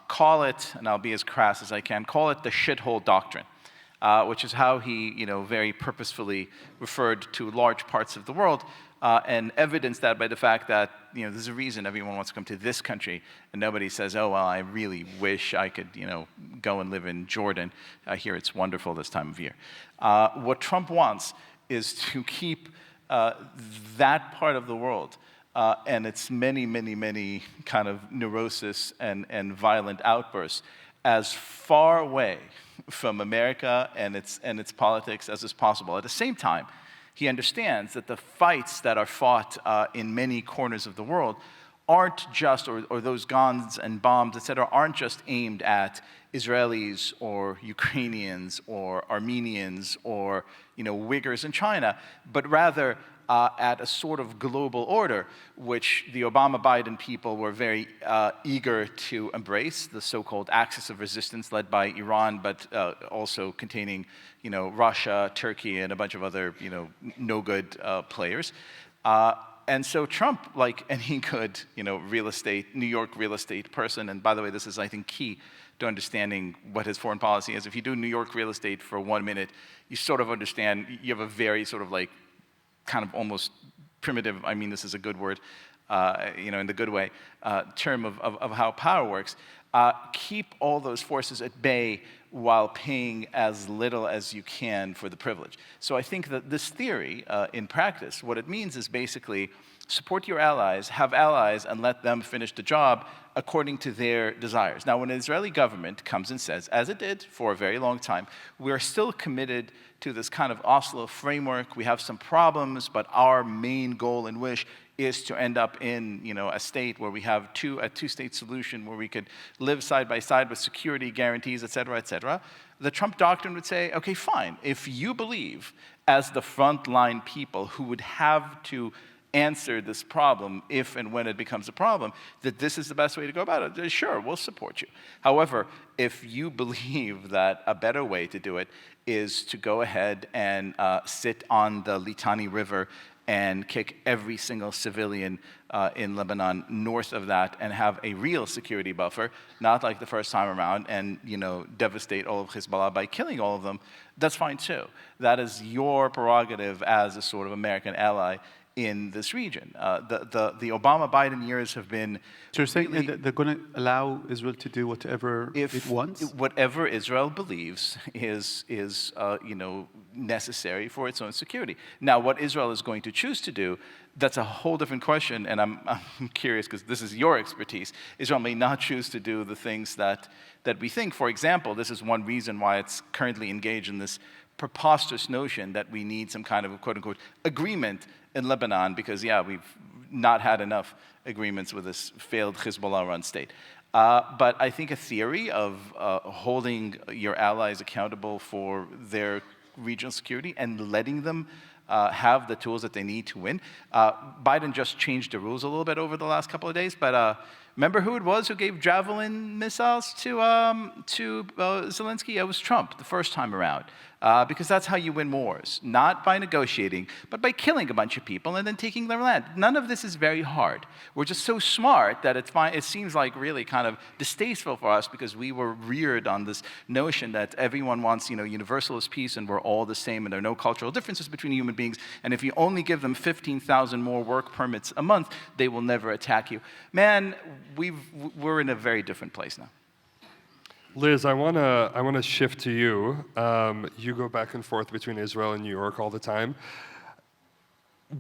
Call it, and I'll be as crass as I can, call it the shithole doctrine, which is how he, very purposefully referred to large parts of the world, and evidenced that by the fact that, there's a reason everyone wants to come to this country, and nobody says, oh, well, I really wish I could, go and live in Jordan. I hear it's wonderful this time of year. What Trump wants is to keep that part of the world and its many, many, many kind of neurosis and violent outbursts as far away from America and its politics as is possible. At the same time, he understands that the fights that are fought in many corners of the world aren't just, or those guns and bombs, et cetera, aren't just aimed at Israelis or Ukrainians or Armenians or Uyghurs in China, but rather at a sort of global order, which the Obama-Biden people were very eager to embrace, the so-called axis of resistance led by Iran, but also containing, Russia, Turkey, and a bunch of other, no-good players. And so Trump, like any good, New York real estate person, and by the way, this is, I think, key to understanding what his foreign policy is. If you do New York real estate for 1 minute, you sort of understand, you have a very sort of kind of almost primitive, I mean this is a good word, in the good way, term of how power works. Keep all those forces at bay while paying as little as you can for the privilege. So I think that this theory, in practice, what it means is basically support your allies, have allies, and let them finish the job according to their desires. Now, when the Israeli government comes and says, as it did for a very long time, we're still committed to this kind of Oslo framework, we have some problems, but our main goal and wish is to end up in a state where we have a two-state solution where we could live side by side with security guarantees, et cetera, et cetera. The Trump doctrine would say, okay, fine. If you believe, as the frontline people who would have to answer this problem if and when it becomes a problem, that this is the best way to go about it, sure, we'll support you. However, if you believe that a better way to do it is to go ahead and sit on the Litani River and kick every single civilian in Lebanon north of that and have a real security buffer, not like the first time around, and devastate all of Hezbollah by killing all of them, that's fine too. That is your prerogative as a sort of American ally in this region. The Obama-Biden years have been... So you're saying that they're going to allow Israel to do whatever it wants? Whatever Israel believes is necessary for its own security. Now, what Israel is going to choose to do, that's a whole different question, and I'm curious, because this is your expertise. Israel may not choose to do the things that we think. For example, this is one reason why it's currently engaged in this preposterous notion that we need some kind of, quote-unquote, agreement in Lebanon, because, we've not had enough agreements with this failed Hezbollah-run state. But I think a theory of holding your allies accountable for their regional security and letting them have the tools that they need to win. Biden just changed the rules a little bit over the last couple of days, but remember who it was who gave Javelin missiles to Zelensky? It was Trump the first time around. Because that's how you win wars, not by negotiating, but by killing a bunch of people and then taking their land. None of this is very hard. We're just so smart that it seems like really kind of distasteful for us, because we were reared on this notion that everyone wants, universalist peace and we're all the same and there are no cultural differences between human beings. And if you only give them 15,000 more work permits a month, they will never attack you. Man, we're in a very different place now. Liz, I want to shift to you. You go back and forth between Israel and New York all the time.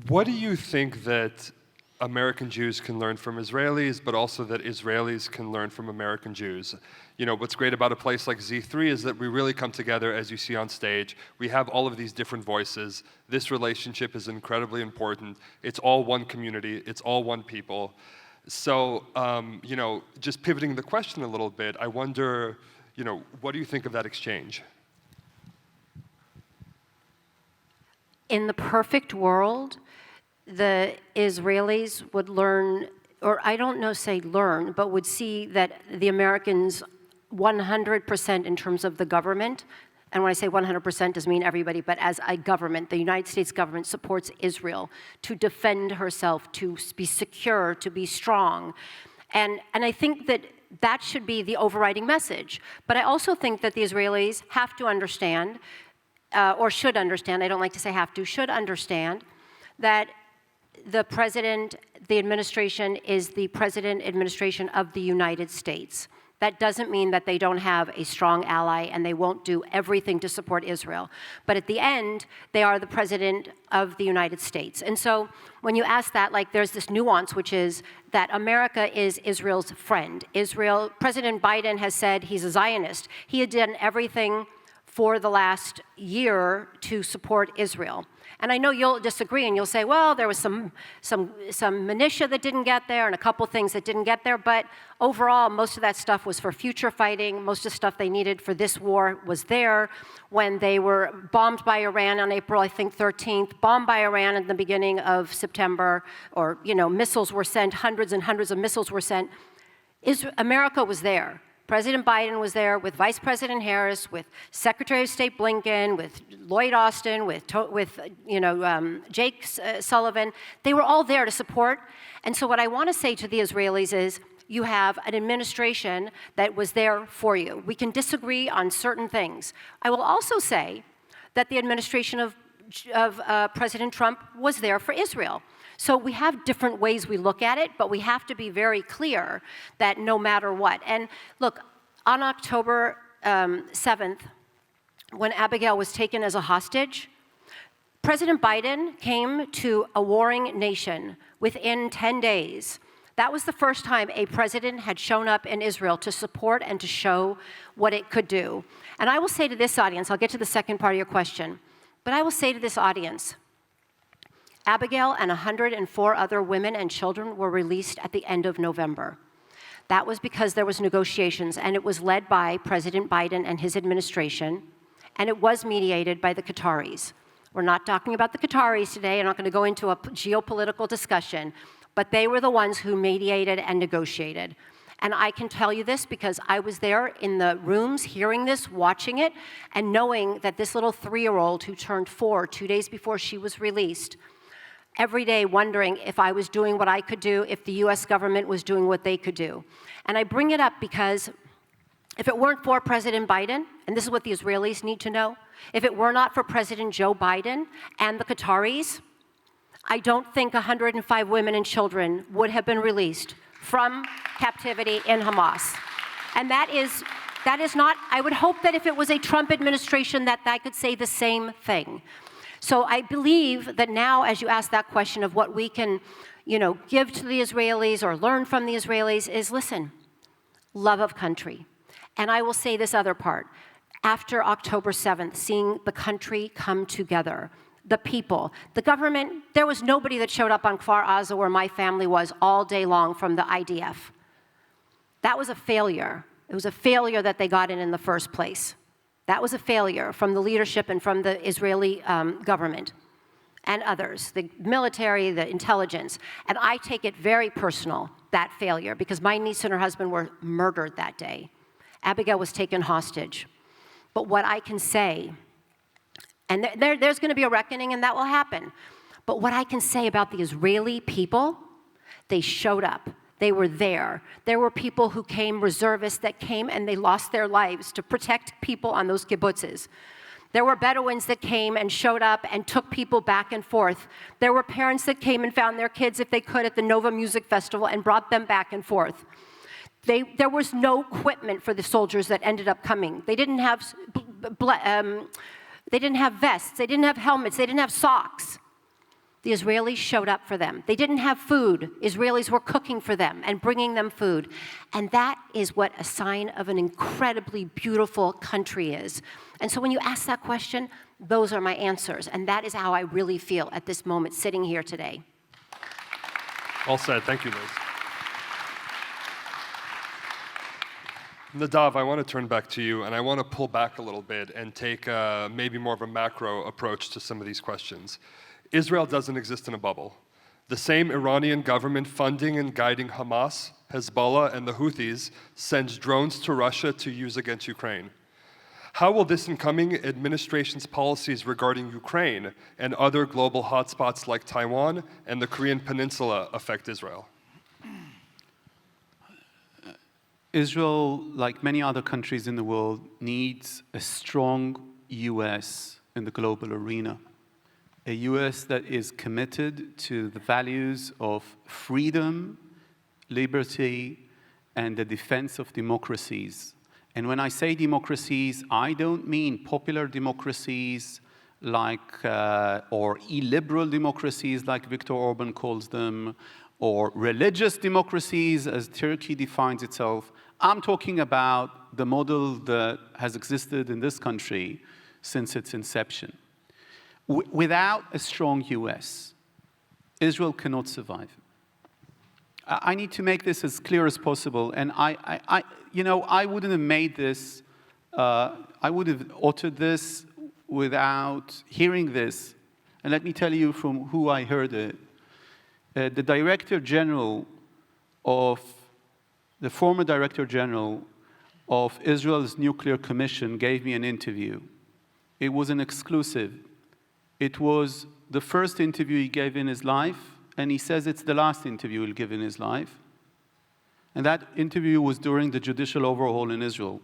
What do you think that American Jews can learn from Israelis, but also that Israelis can learn from American Jews? What's great about a place like Z3 is that we really come together, as you see on stage. We have all of these different voices. This relationship is incredibly important. It's all one community. It's all one people. So, just pivoting the question a little bit, I wonder, what do you think of that exchange? In the perfect world, the Israelis would learn, or I don't know, say learn, but would see that the Americans 100% in terms of the government, and when I say 100% doesn't mean everybody, but as a government, the United States government supports Israel to defend herself, to be secure, to be strong. And I think that should be the overriding message. But I also think that the Israelis have to understand, or should understand, I don't like to say have to, should understand that the president, the administration is the president administration of the United States. That doesn't mean that they don't have a strong ally and they won't do everything to support Israel. But at the end, they are the president of the United States. And so when you ask that, there's this nuance, which is that America is Israel's friend. President Biden has said he's a Zionist. He had done everything for the last year to support Israel. And I know you'll disagree and you'll say, well, there was some minutia that didn't get there and a couple things that didn't get there, but overall, most of that stuff was for future fighting. Most of the stuff they needed for this war was there. When they were bombed by Iran on April, I think, 13th, bombed by Iran at the beginning of September, or, missiles were sent, hundreds and hundreds of missiles were sent, America was there. President Biden was there with Vice President Harris, with Secretary of State Blinken, with Lloyd Austin, with Jake Sullivan. They were all there to support. And so what I want to say to the Israelis is, you have an administration that was there for you. We can disagree on certain things. I will also say that the administration of President Trump was there for Israel. So we have different ways we look at it, but we have to be very clear that no matter what. And look, on October 7th, when Abigail was taken as a hostage, President Biden came to a warring nation within 10 days. That was the first time a president had shown up in Israel to support and to show what it could do. And I will say to this audience, I'll get to the second part of your question, but I will say to this audience, Abigail and 104 other women and children were released at the end of November. That was because there was negotiations, and it was led by President Biden and his administration, and it was mediated by the Qataris. We're not talking about the Qataris today. I'm not going to go into a geopolitical discussion, but they were the ones who mediated and negotiated. And I can tell you this because I was there in the rooms hearing this, watching it, and knowing that this little 3-year-old who turned 4 2 days before she was released, every day wondering if I was doing what I could do, if the US government was doing what they could do. And I bring it up because if it weren't for President Biden, and this is what the Israelis need to know, if it were not for President Joe Biden and the Qataris, I don't think 105 women and children would have been released from captivity in Hamas. And that is not, I would hope that if it was a Trump administration that I could say the same thing. So I believe that now, as you ask that question of what we can, give to the Israelis or learn from the Israelis is, listen, love of country. And I will say this other part. After October 7th, seeing the country come together, the people, the government, there was nobody that showed up on Kfar Aza where my family was all day long from the IDF. That was a failure. It was a failure that they got in the first place. That was a failure from the leadership and from the Israeli government and others, the military, the intelligence. And I take it very personal, that failure, because my niece and her husband were murdered that day. Abigail was taken hostage. But what I can say, and there's going to be a reckoning, and that will happen. But what I can say about the Israeli people, they showed up. They were there. There were people who came, reservists that came, and they lost their lives to protect people on those kibbutzes. There were Bedouins that came and showed up and took people back and forth. There were parents that came and found their kids, if they could, at the Nova Music Festival and brought them back and forth. There was no equipment for the soldiers that ended up coming. They didn't have vests. They didn't have helmets. They didn't have socks. The Israelis showed up for them. They didn't have food. Israelis were cooking for them and bringing them food. And that is what a sign of an incredibly beautiful country is. And so when you ask that question, those are my answers. And that is how I really feel at this moment, sitting here today. All said. Thank you, Liz. Nadav, I want to turn back to you, and I want to pull back a little bit and take maybe more of a macro approach to some of these questions. Israel doesn't exist in a bubble. The same Iranian government funding and guiding Hamas, Hezbollah, and the Houthis sends drones to Russia to use against Ukraine. How will this incoming administration's policies regarding Ukraine and other global hotspots like Taiwan and the Korean Peninsula affect Israel? Israel, like many other countries in the world, needs a strong US in the global arena. A US that is committed to the values of freedom, liberty, and the defense of democracies. And when I say democracies, I don't mean popular democracies like, or illiberal democracies like Viktor Orban calls them, or religious democracies as Turkey defines itself. I'm talking about the model that has existed in this country since its inception. Without a strong US, Israel cannot survive. I need to make this as clear as possible, and I wouldn't have made this, I would have uttered this without hearing this. And let me tell you from who I heard it. The former Director General of Israel's Nuclear Commission gave me an interview. It was an exclusive. It was the first interview he gave in his life, and he says it's the last interview he'll give in his life. And that interview was during the judicial overhaul in Israel.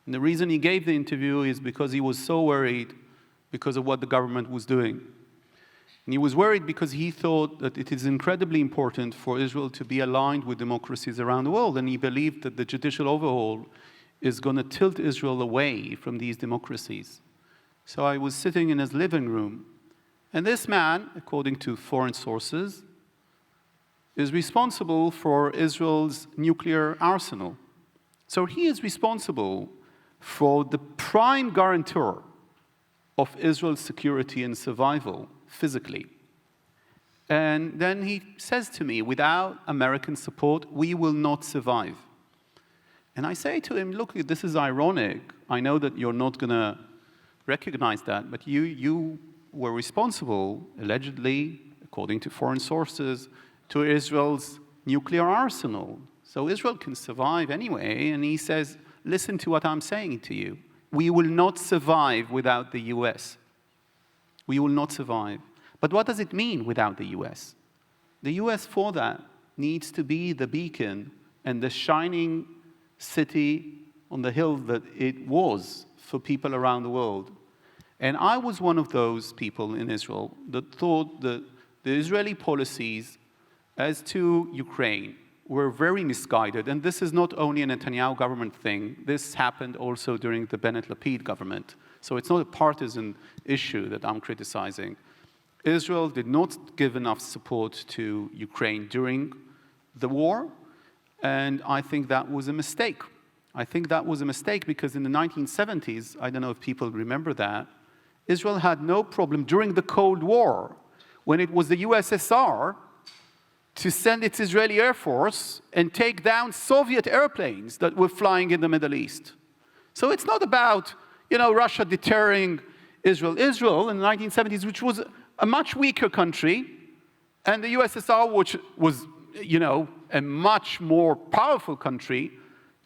And the reason he gave the interview is because he was so worried because of what the government was doing. And he was worried because he thought that it is incredibly important for Israel to be aligned with democracies around the world, and he believed that the judicial overhaul is going to tilt Israel away from these democracies. So I was sitting in his living room, and this man, according to foreign sources, is responsible for Israel's nuclear arsenal. So he is responsible for the prime guarantor of Israel's security and survival physically. And then he says to me, without American support, we will not survive. And I say to him, look, this is ironic. I know that you're not going to recognize that, but you were responsible, allegedly, according to foreign sources, to Israel's nuclear arsenal. So Israel can survive anyway, and he says, listen to what I'm saying to you. We will not survive without the US. We will not survive. But what does it mean without the US? The US, for that, needs to be the beacon and the shining city on the hill that it was for people around the world. And I was one of those people in Israel that thought that the Israeli policies as to Ukraine were very misguided. And this is not only a Netanyahu government thing. This happened also during the Bennett-Lapid government. So it's not a partisan issue that I'm criticizing. Israel did not give enough support to Ukraine during the war, and I think that was a mistake. I think that was a mistake because in the 1970s, I don't know if people remember that, Israel had no problem during the Cold War, when it was the USSR, to send its Israeli Air Force and take down Soviet airplanes that were flying in the Middle East. So it's not about, Russia deterring Israel. Israel in the 1970s, which was a much weaker country, and the USSR, which was, a much more powerful country,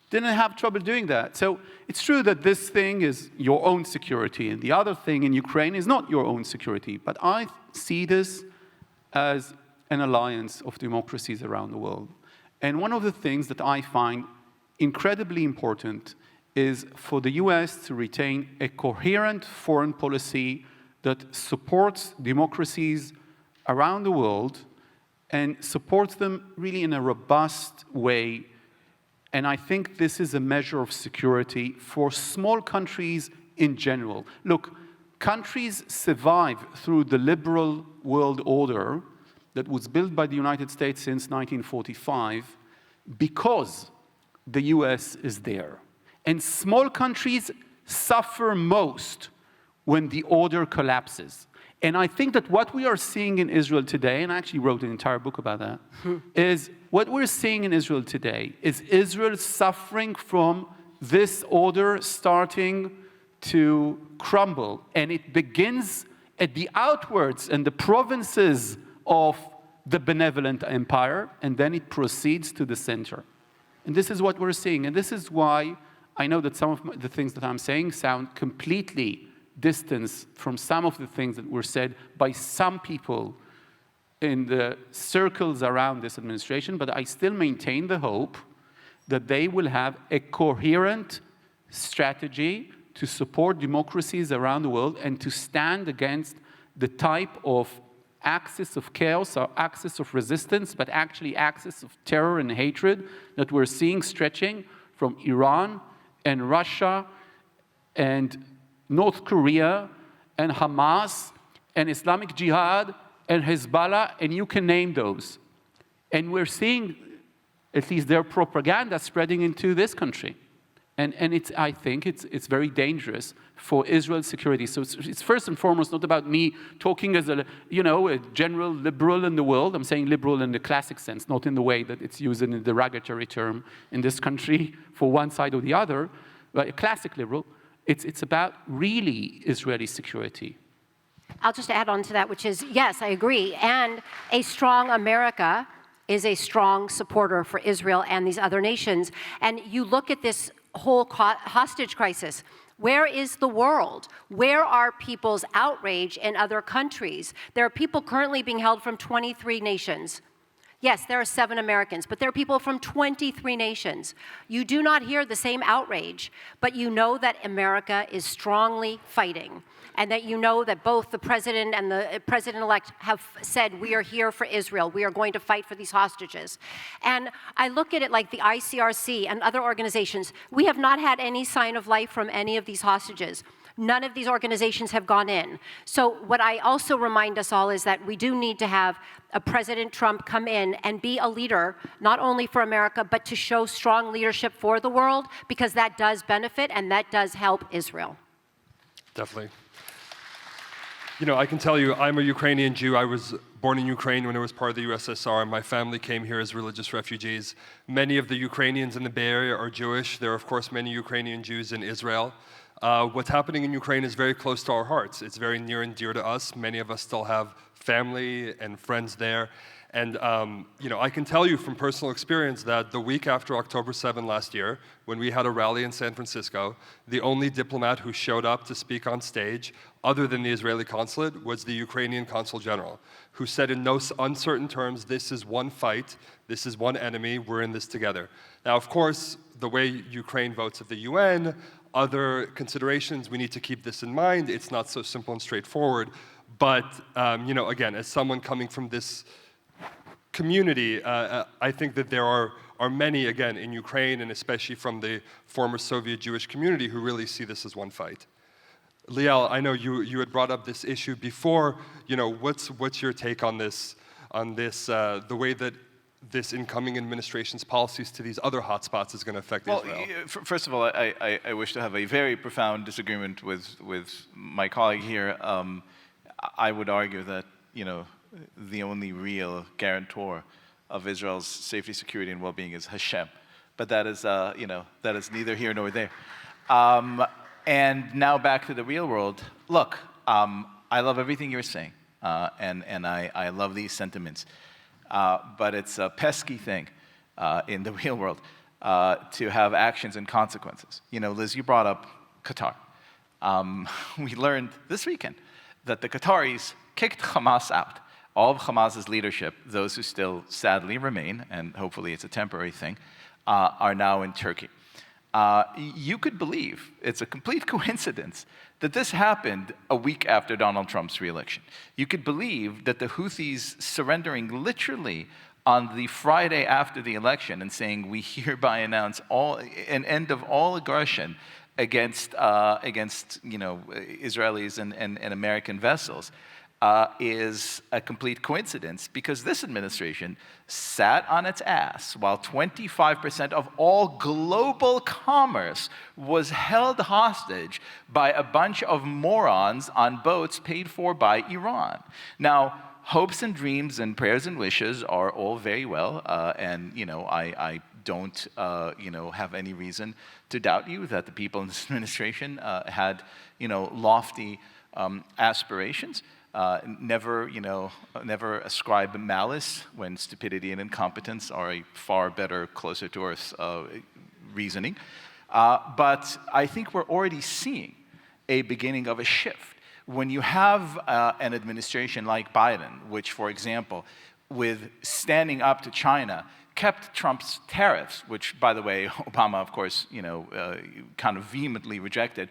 didn't have trouble doing that. So it's true that this thing is your own security, and the other thing in Ukraine is not your own security. But I see this as an alliance of democracies around the world. And one of the things that I find incredibly important is for the US to retain a coherent foreign policy that supports democracies around the world and supports them really in a robust way. And I think this is a measure of security for small countries in general. Look, countries survive through the liberal world order that was built by the United States since 1945 because the US is there. And small countries suffer most when the order collapses. And I think that what we are seeing in Israel today, and I actually wrote an entire book about that, is what we're seeing in Israel today is Israel suffering from this order starting to crumble. And it begins at the outwards and the provinces of the benevolent empire, and then it proceeds to the center. And this is what we're seeing. And this is why I know that some of the things that I'm saying sound completely distant from some of the things that were said by some people in the circles around this administration, but I still maintain the hope that they will have a coherent strategy to support democracies around the world and to stand against the type of axis of chaos or axis of resistance, but actually axis of terror and hatred that we're seeing stretching from Iran and Russia and North Korea and Hamas and Islamic Jihad and Hezbollah, and you can name those. And we're seeing at least their propaganda spreading into this country. And I think it's very dangerous for Israel's security. So it's first and foremost not about me talking as a general liberal in the world. I'm saying liberal in the classic sense, not in the way that it's used in a derogatory term in this country for one side or the other, but a classic liberal. It's about really Israeli security. I'll just add on to that, which is, yes, I agree. And a strong America is a strong supporter for Israel and these other nations. And you look at this whole hostage crisis. Where is the world? Where are people's outrage in other countries? There are people currently being held from 23 nations. Yes, there are 7 Americans, but there are people from 23 nations. You do not hear the same outrage, but you know that America is strongly fighting, and that you know that both the president and the president-elect have said, we are here for Israel. We are going to fight for these hostages. And I look at it like the ICRC and other organizations. We have not had any sign of life from any of these hostages. None of these organizations have gone in. So what I also remind us all is that we do need to have a President Trump come in and be a leader, not only for America, but to show strong leadership for the world, because that does benefit and that does help Israel. Definitely. You know, I can tell you, I'm a Ukrainian Jew. I was born in Ukraine when it was part of the USSR. My family came here as religious refugees. Many of the Ukrainians in the Bay Area are Jewish. There are, of course, many Ukrainian Jews in Israel. What's happening in Ukraine is very close to our hearts. It's very near and dear to us. Many of us still have family and friends there. And you know, I can tell you from personal experience that the week after October 7 last year, when we had a rally in San Francisco, the only diplomat who showed up to speak on stage, other than the Israeli consulate, was the Ukrainian consul general, who said in no uncertain terms, this is one fight, this is one enemy, we're in this together. Now, of course, the way Ukraine votes at the UN, other considerations, we need to keep this in mind. It's not so simple and straightforward. But you know, again, as someone coming from this community, I think that there are many, again, in Ukraine, and especially from the former Soviet Jewish community, who really see this as one fight. Liel, I know you had brought up this issue before. You know, what's your take on this, the way that this incoming administration's policies to these other hotspots is going to affect Israel? Well, first of all, I wish to have a very profound disagreement with my colleague here. I would argue that, you know, the only real guarantor of Israel's safety, security, and well-being is Hashem. But that is, you know, that is neither here nor there. And now back to the real world. Look, I love everything you're saying, and I love these sentiments. But it's a pesky thing in the real world to have actions and consequences. You know, Liz, you brought up Qatar. We learned this weekend that the Qataris kicked Hamas out. All of Hamas's leadership, those who still sadly remain, and hopefully it's a temporary thing, are now in Turkey. You could believe, it's a complete coincidence, that this happened a week after Donald Trump's re-election. You could believe that the Houthis surrendering literally on the Friday after the election and saying, we hereby announce an end of all aggression against you know, Israelis and American vessels, is a complete coincidence, because this administration sat on its ass while 25% of all global commerce was held hostage by a bunch of morons on boats paid for by Iran. Now, hopes and dreams and prayers and wishes are all very well, and you know, I don't you know, have any reason to doubt you that the people in this administration had, you know, lofty aspirations. Never ascribe malice when stupidity and incompetence are a far better, closer to earth reasoning. But I think we're already seeing a beginning of a shift. When you have an administration like Biden, which, for example, with standing up to China, kept Trump's tariffs, which, by the way, Obama, of course, you know, kind of vehemently rejected,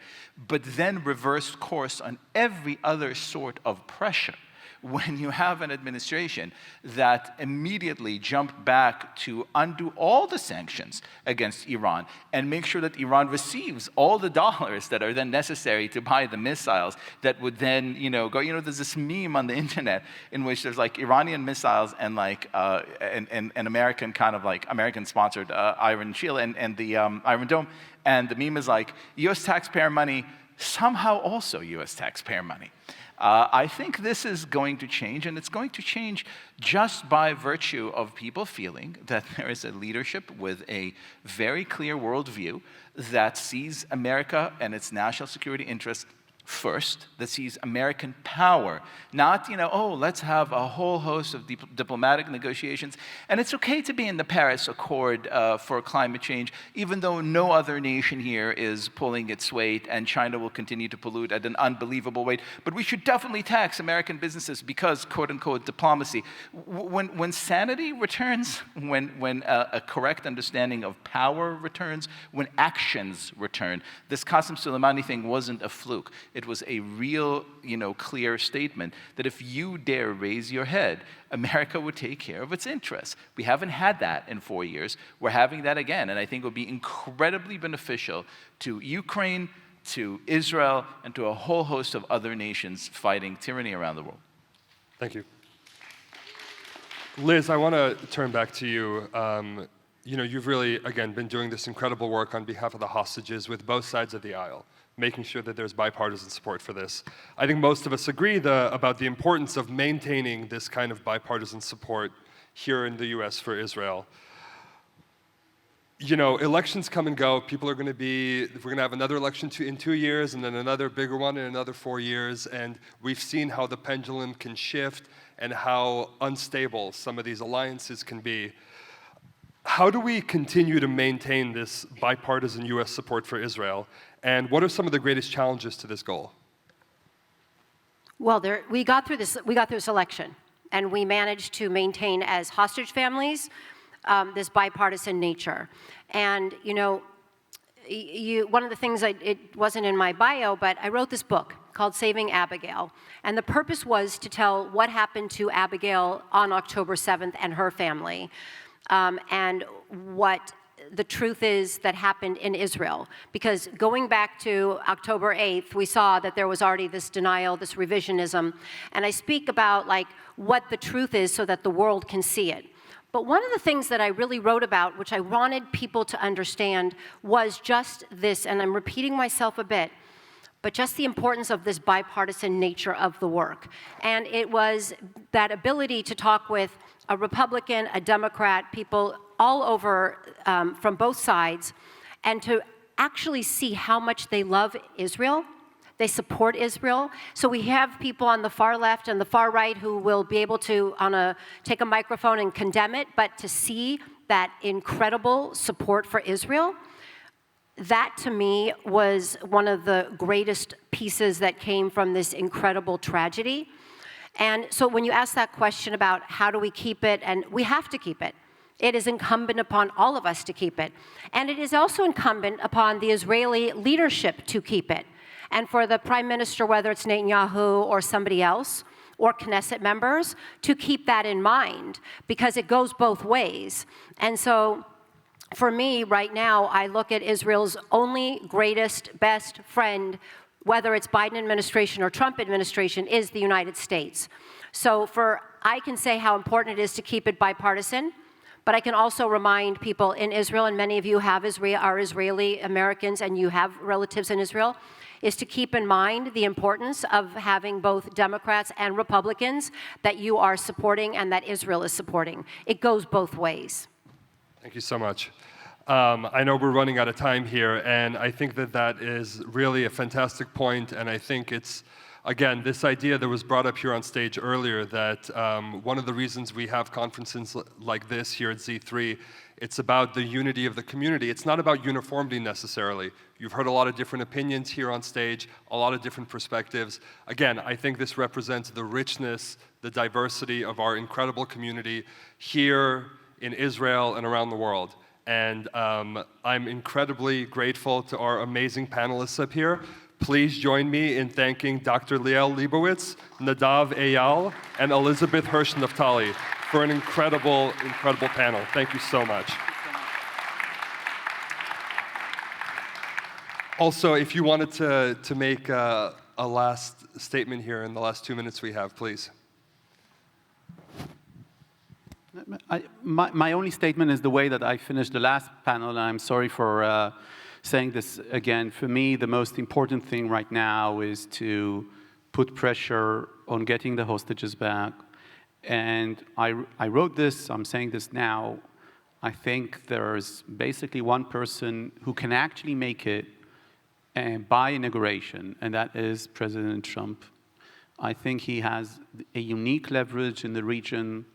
but then reversed course on every other sort of pressure. When you have an administration that immediately jumped back to undo all the sanctions against Iran and make sure that Iran receives all the dollars that are then necessary to buy the missiles that would then, you know, go, you know, there's this meme on the internet in which there's like Iranian missiles and like an American kind of like American-sponsored Iron Shield and the Iron Dome, and the meme is like, U.S. taxpayer money, somehow also U.S. taxpayer money. I think this is going to change, and it's going to change just by virtue of people feeling that there is a leadership with a very clear worldview that sees America and its national security interests first, that sees American power, not, you know, oh, let's have a whole host of diplomatic negotiations. And it's okay to be in the Paris Accord for climate change, even though no other nation here is pulling its weight and China will continue to pollute at an unbelievable rate. But we should definitely tax American businesses because, quote unquote, diplomacy. When sanity returns, when a correct understanding of power returns, when actions return, this Qasem Soleimani thing wasn't a fluke. It was a real, you know, clear statement that if you dare raise your head, America would take care of its interests. We haven't had that in 4 years. We're having that again, and I think it would be incredibly beneficial to Ukraine, to Israel, and to a whole host of other nations fighting tyranny around the world. Thank you. Liz, I want to turn back to you. you've really, again, been doing this incredible work on behalf of the hostages with both sides of the aisle, making sure that there's bipartisan support for this. I think most of us agree about the importance of maintaining this kind of bipartisan support here in the US for Israel. Elections come and go. People are going to we're going to have another election in 2 years, and then another bigger one in another 4 years, and we've seen how the pendulum can shift and how unstable some of these alliances can be. How do we continue to maintain this bipartisan US support for Israel, and what are some of the greatest challenges to this goal? Well, we got through this election, and we managed to maintain as hostage families this bipartisan nature. And one of the things, it wasn't in my bio, but I wrote this book called Saving Abigail. And the purpose was to tell what happened to Abigail on October 7th and her family, and what the truth is that happened in Israel. Because going back to October 8th, we saw that there was already this denial, this revisionism. And I speak about what the truth is so that the world can see it. But one of the things that I really wrote about, which I wanted people to understand, was just this, and I'm repeating myself a bit, but just the importance of this bipartisan nature of the work. And it was that ability to talk with a Republican, a Democrat, people all over from both sides, and to actually see how much they love Israel. They support Israel. So we have people on the far left and the far right who will be able to take a microphone and condemn it, but to see that incredible support for Israel, that to me was one of the greatest pieces that came from this incredible tragedy. And so when you ask that question about how do we keep it, and we have to keep it. It is incumbent upon all of us to keep it. And it is also incumbent upon the Israeli leadership to keep it. And for the prime minister, whether it's Netanyahu or somebody else, or Knesset members, to keep that in mind, because it goes both ways. And so for me, right now, I look at Israel's only greatest, best friend, whether it's Biden administration or Trump administration, is the United States. So I can say how important it is to keep it bipartisan, but I can also remind people in Israel, and many of you are Israeli Americans and you have relatives in Israel, is to keep in mind the importance of having both Democrats and Republicans that you are supporting and that Israel is supporting. It goes both ways. Thank you so much. I know we're running out of time here, and I think that is really a fantastic point, and I think it's, again, this idea that was brought up here on stage earlier, that one of the reasons we have conferences like this here at Z3, it's about the unity of the community. It's not about uniformity necessarily. You've heard a lot of different opinions here on stage, a lot of different perspectives. Again, I think this represents the richness, the diversity of our incredible community here in Israel and around the world. And I'm incredibly grateful to our amazing panelists up here. Please join me in thanking Dr. Liel Leibovitz, Nadav Eyal, and Elizabeth Hirsch Naftali for an incredible, incredible panel. Thank you so much. Also, if you wanted to make a last statement here in the last 2 minutes we have, please. My only statement is the way that I finished the last panel, and I'm sorry for saying this again. For me, the most important thing right now is to put pressure on getting the hostages back. And I wrote this, I'm saying this now. I think there's basically one person who can actually make it by inauguration, and that is President Trump. I think he has a unique leverage in the region,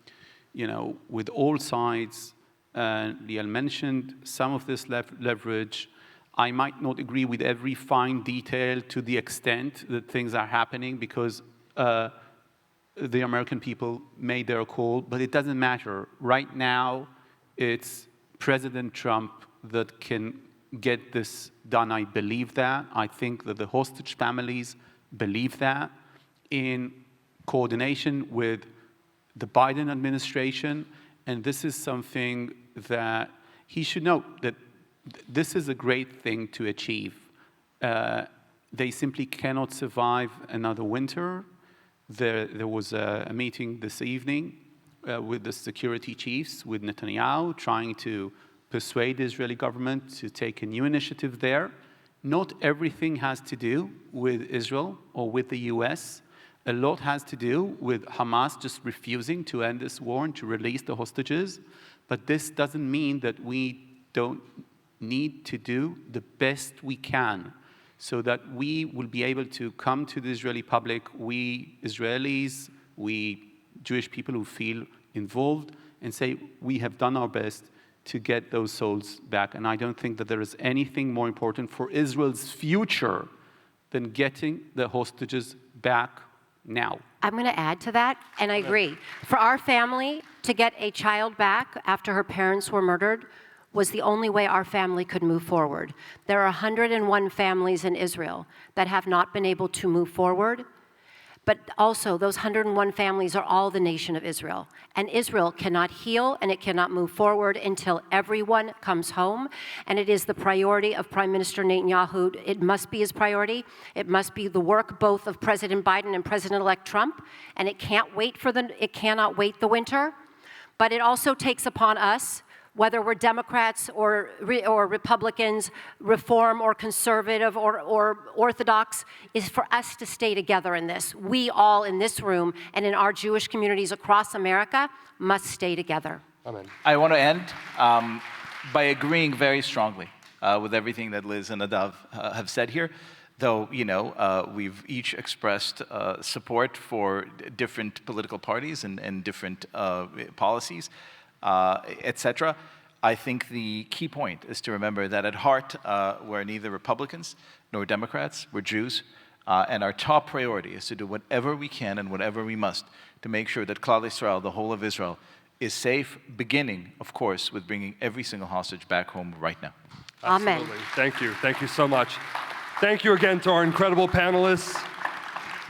with all sides. Liel mentioned some of this leverage. I might not agree with every fine detail to the extent that things are happening, because the American people made their call, but it doesn't matter. Right now, it's President Trump that can get this done. I believe that. I think that the hostage families believe that, in coordination with the Biden administration, and this is something that he should know, that this is a great thing to achieve. They simply cannot survive another winter. There was a meeting this evening with the security chiefs, with Netanyahu, trying to persuade the Israeli government to take a new initiative there. Not everything has to do with Israel or with the US. A lot has to do with Hamas just refusing to end this war and to release the hostages. But this doesn't mean that we don't need to do the best we can so that we will be able to come to the Israeli public, we Israelis, we Jewish people who feel involved, and say we have done our best to get those souls back. And I don't think that there is anything more important for Israel's future than getting the hostages back now. I'm going to add to that, and I agree. For our family to get a child back after her parents were murdered was the only way our family could move forward. There are 101 families in Israel that have not been able to move forward. But also, those 101 families are all the nation of Israel. And Israel cannot heal and it cannot move forward until everyone comes home. And it is the priority of Prime Minister Netanyahu. It must be his priority. It must be the work both of President Biden and President-elect Trump. And it cannot wait the winter. But it also takes upon us, whether we're Democrats or Republicans, Reform or Conservative or Orthodox, is for us to stay together in this. We all in this room and in our Jewish communities across America must stay together. Amen. I want to end by agreeing very strongly with everything that Liz and Nadav have said here. Though, we've each expressed support for different political parties and different policies, etc. I think the key point is to remember that at heart, we're neither Republicans nor Democrats, we're Jews, and our top priority is to do whatever we can and whatever we must to make sure that Klal Yisrael, the whole of Israel, is safe, beginning, of course, with bringing every single hostage back home right now. Amen. Absolutely. Thank you. Thank you so much. Thank you again to our incredible panelists.